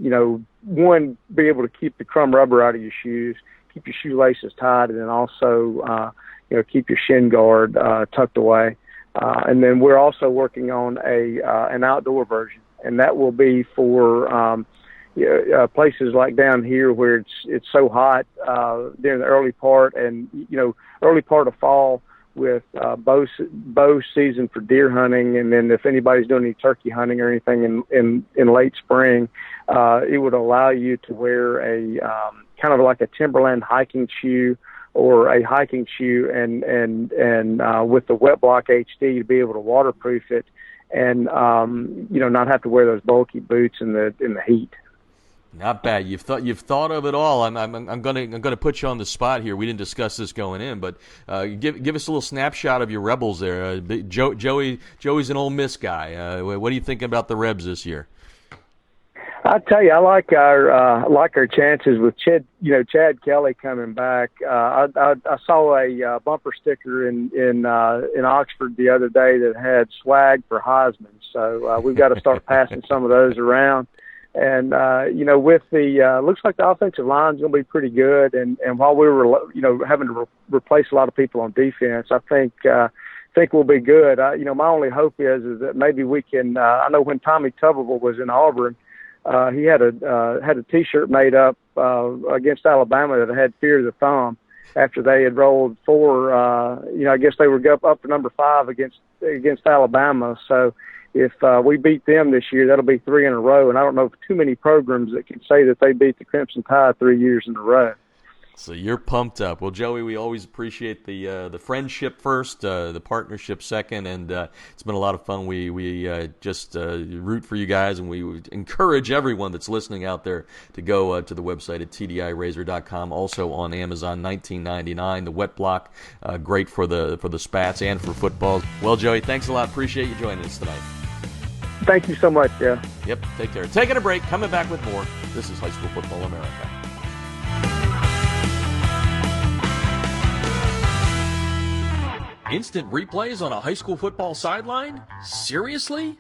one, be able to keep the crumb rubber out of your shoes, keep your shoelaces tied, and then also, keep your shin guard tucked away. And then we're also working on an outdoor version, and that will be for places like down here where it's so hot during the early part of fall with bow season for deer hunting, and then if anybody's doing any turkey hunting or anything in late spring, it would allow you to wear a kind of like a Timberland hiking shoe or a hiking shoe, and with the Wet Block HD to be able to waterproof it, and not have to wear those bulky boots in the heat.
Not bad. You've thought of it all. I'm gonna put you on the spot here. We didn't discuss this going in, but give us a little snapshot of your Rebels there. Joey's an Ole Miss guy. What are you thinking about the Rebs this year?
I tell you, I like our chances with Chad Kelly coming back. I saw a bumper sticker in Oxford the other day that had swag for Heisman. So we've got to start passing some of those around. And with the looks like the offensive line's going to be pretty good. And while we were having to replace a lot of people on defense, I think we'll be good. My only hope is that maybe we can. I know when Tommy Tuberville was in Auburn, he had a T-shirt made up against Alabama that had "Fear the Thumb" after they had rolled 4. I guess they were up for number 5 against Alabama. So if we beat them this year, that'll be 3 in a row. And I don't know of too many programs that can say that they beat the Crimson Tide 3 years in a row.
So you're pumped up. Well, Joey, we always appreciate the friendship first, the partnership second, and it's been a lot of fun. We just root for you guys, and we encourage everyone that's listening out there to go to the website at TDIRazur.com. Also on Amazon, $19.99. The Wet Block, great for the spats and for football. Well, Joey, thanks a lot. Appreciate you joining us tonight.
Thank you so much, Jeff.
Yep, take care. Taking a break, coming back with more. This is High School Football America. Instant replays on a high school football sideline? Seriously?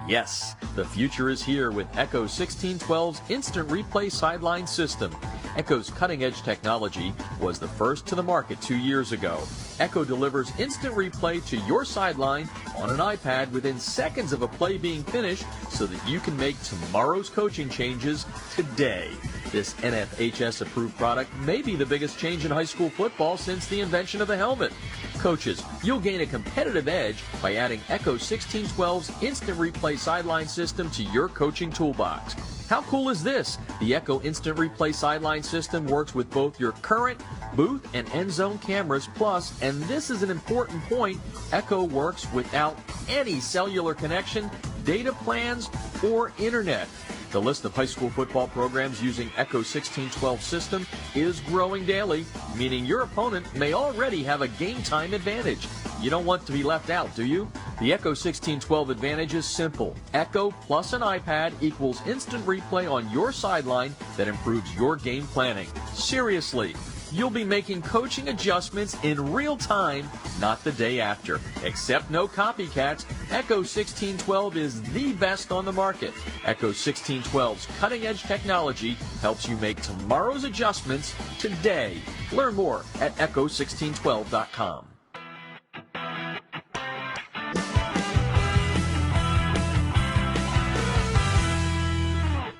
Yes, the future is here with Echo 1612's Instant Replay Sideline System. Echo's cutting-edge technology was the first to the market 2 years ago. Echo delivers instant replay to your sideline on an iPad within seconds of a play being finished so that you can make tomorrow's coaching changes today. This NFHS-approved product may be the biggest change in high school football since the invention of the helmet. Coaches, you'll gain a competitive edge by adding Echo 1612's Instant Replay Sideline System to your coaching toolbox. How cool is this? The Echo Instant Replay Sideline System works with both your current booth and end zone cameras, plus, and this is an important point, Echo works without any cellular connection, data plans, or internet. The list of high school football programs using Echo 1612 system is growing daily, meaning your opponent may already have a game time advantage. You don't want to be left out, do you? The Echo 1612 advantage is simple. Echo plus an iPad equals instant replay on your sideline that improves your game planning. Seriously. You'll be making coaching adjustments in real time, not the day after. Except no copycats, Echo 1612 is the best on the market. Echo 1612's cutting-edge technology helps you make tomorrow's adjustments today. Learn more at echo1612.com.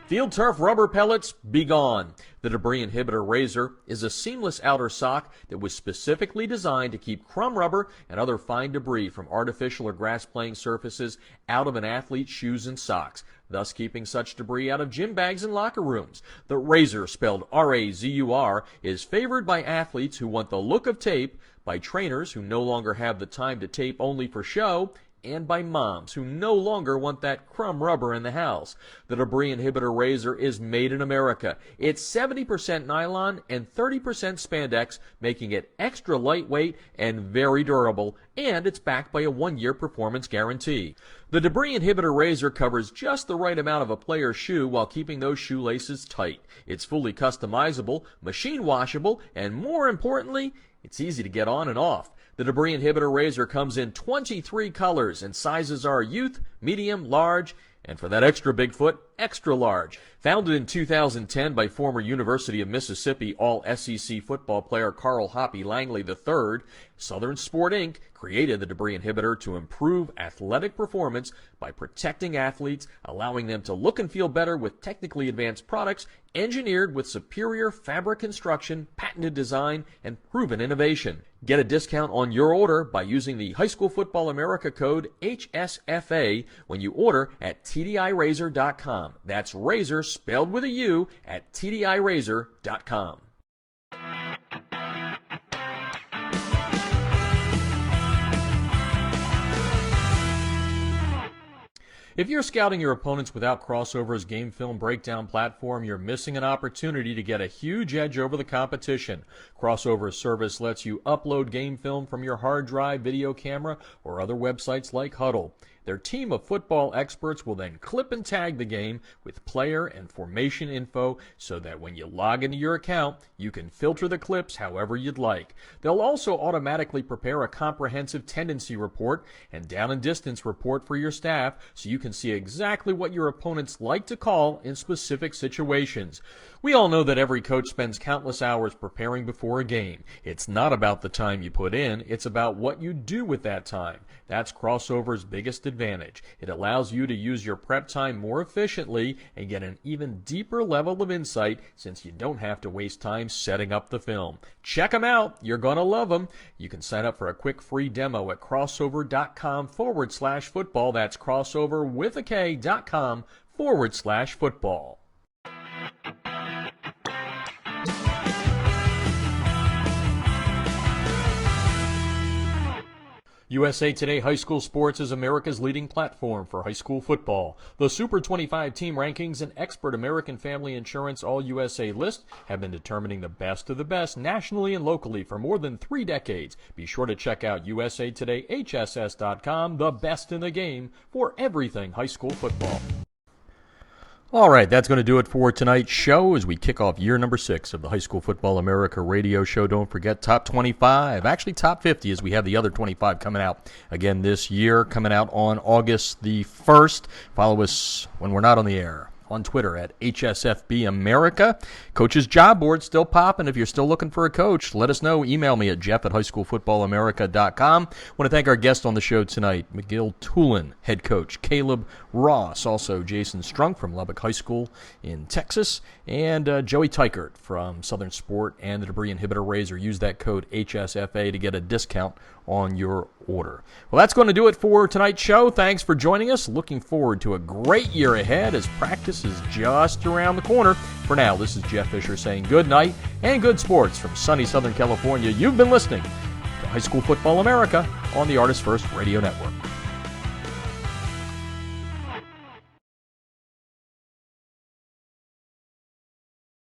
Field turf rubber pellets, be gone. The Debris Inhibitor Razur is a seamless outer sock that was specifically designed to keep crumb rubber and other fine debris from artificial or grass-playing surfaces out of an athlete's shoes and socks, thus keeping such debris out of gym bags and locker rooms. The Razur, spelled R-A-Z-U-R, is favored by athletes who want the look of tape, by trainers who no longer have the time to tape only for show, and by moms who no longer want that crumb rubber in the house. The Debris Inhibitor Razur is made in America. It's 70% nylon and 30% spandex, making it extra lightweight and very durable, and it's backed by a 1-year performance guarantee. The Debris Inhibitor Razur covers just the right amount of a player's shoe while keeping those shoelaces tight. It's fully customizable, machine washable, and more importantly, it's easy to get on and off. The Debris Inhibitor Razur comes in 23 colors, and sizes are youth, medium, large, and for that extra big foot, extra large. Founded in 2010 by former University of Mississippi All-SEC football player Carl Hoppy Langley III, Southern Sport Inc. created the Debris Inhibitor to improve athletic performance by protecting athletes, allowing them to look and feel better with technically advanced products engineered with superior fabric construction, patented design, and proven innovation. Get a discount on your order by using the High School Football America code HSFA when you order at TDIRazur.com. That's Razor spelled with a U at TDIRazur.com. If you're scouting your opponents without Crossover's game film breakdown platform, you're missing an opportunity to get a huge edge over the competition. Crossover's service lets you upload game film from your hard drive, video camera, or other websites like Huddle. Their team of football experts will then clip and tag the game with player and formation info so that when you log into your account, you can filter the clips however you'd like. They'll also automatically prepare a comprehensive tendency report and down and distance report for your staff so you can see exactly what your opponents like to call in specific situations. We all know that every coach spends countless hours preparing before a game. It's not about the time you put in, it's about what you do with that time. That's Crossover's biggest advantage. It allows you to use your prep time more efficiently and get an even deeper level of insight since you don't have to waste time setting up the film. Check them out. You're going to love them. You can sign up for a quick free demo at crossover.com/football. That's crossover with a K.com/football. USA Today High School Sports is America's leading platform for high school football. The Super 25 team rankings and expert American Family Insurance All-USA list have been determining the best of the best nationally and locally for more than 3 decades. Be sure to check out usatodayhss.com, the best in the game, for everything high school football. All right, that's going to do it for tonight's show as we kick off year number 6 of the High School Football America radio show. Don't forget top 25, actually top 50, as we have the other 25 coming out again this year, coming out on August the 1st. Follow us when we're not on the air on Twitter at HSFB America. Coach's job board still popping. If you're still looking for a coach, let us know. Email me at jeff@highschoolfootballamerica.com. Want to thank our guest on the show tonight, McGill-Toolen head coach Caleb Ross, also Jason Strunk from Lubbock High School in Texas, and Joey Teichert from Southern Sport and the Debris Inhibitor Razur. Use that code HSFA to get a discount on your order. Well, that's going to do it for tonight's show. Thanks for joining us. Looking forward to a great year ahead as practice is just around the corner. For now, this is Jeff Fisher saying good night and good sports from sunny Southern California. You've been listening to High School Football America on the Artist First Radio Network.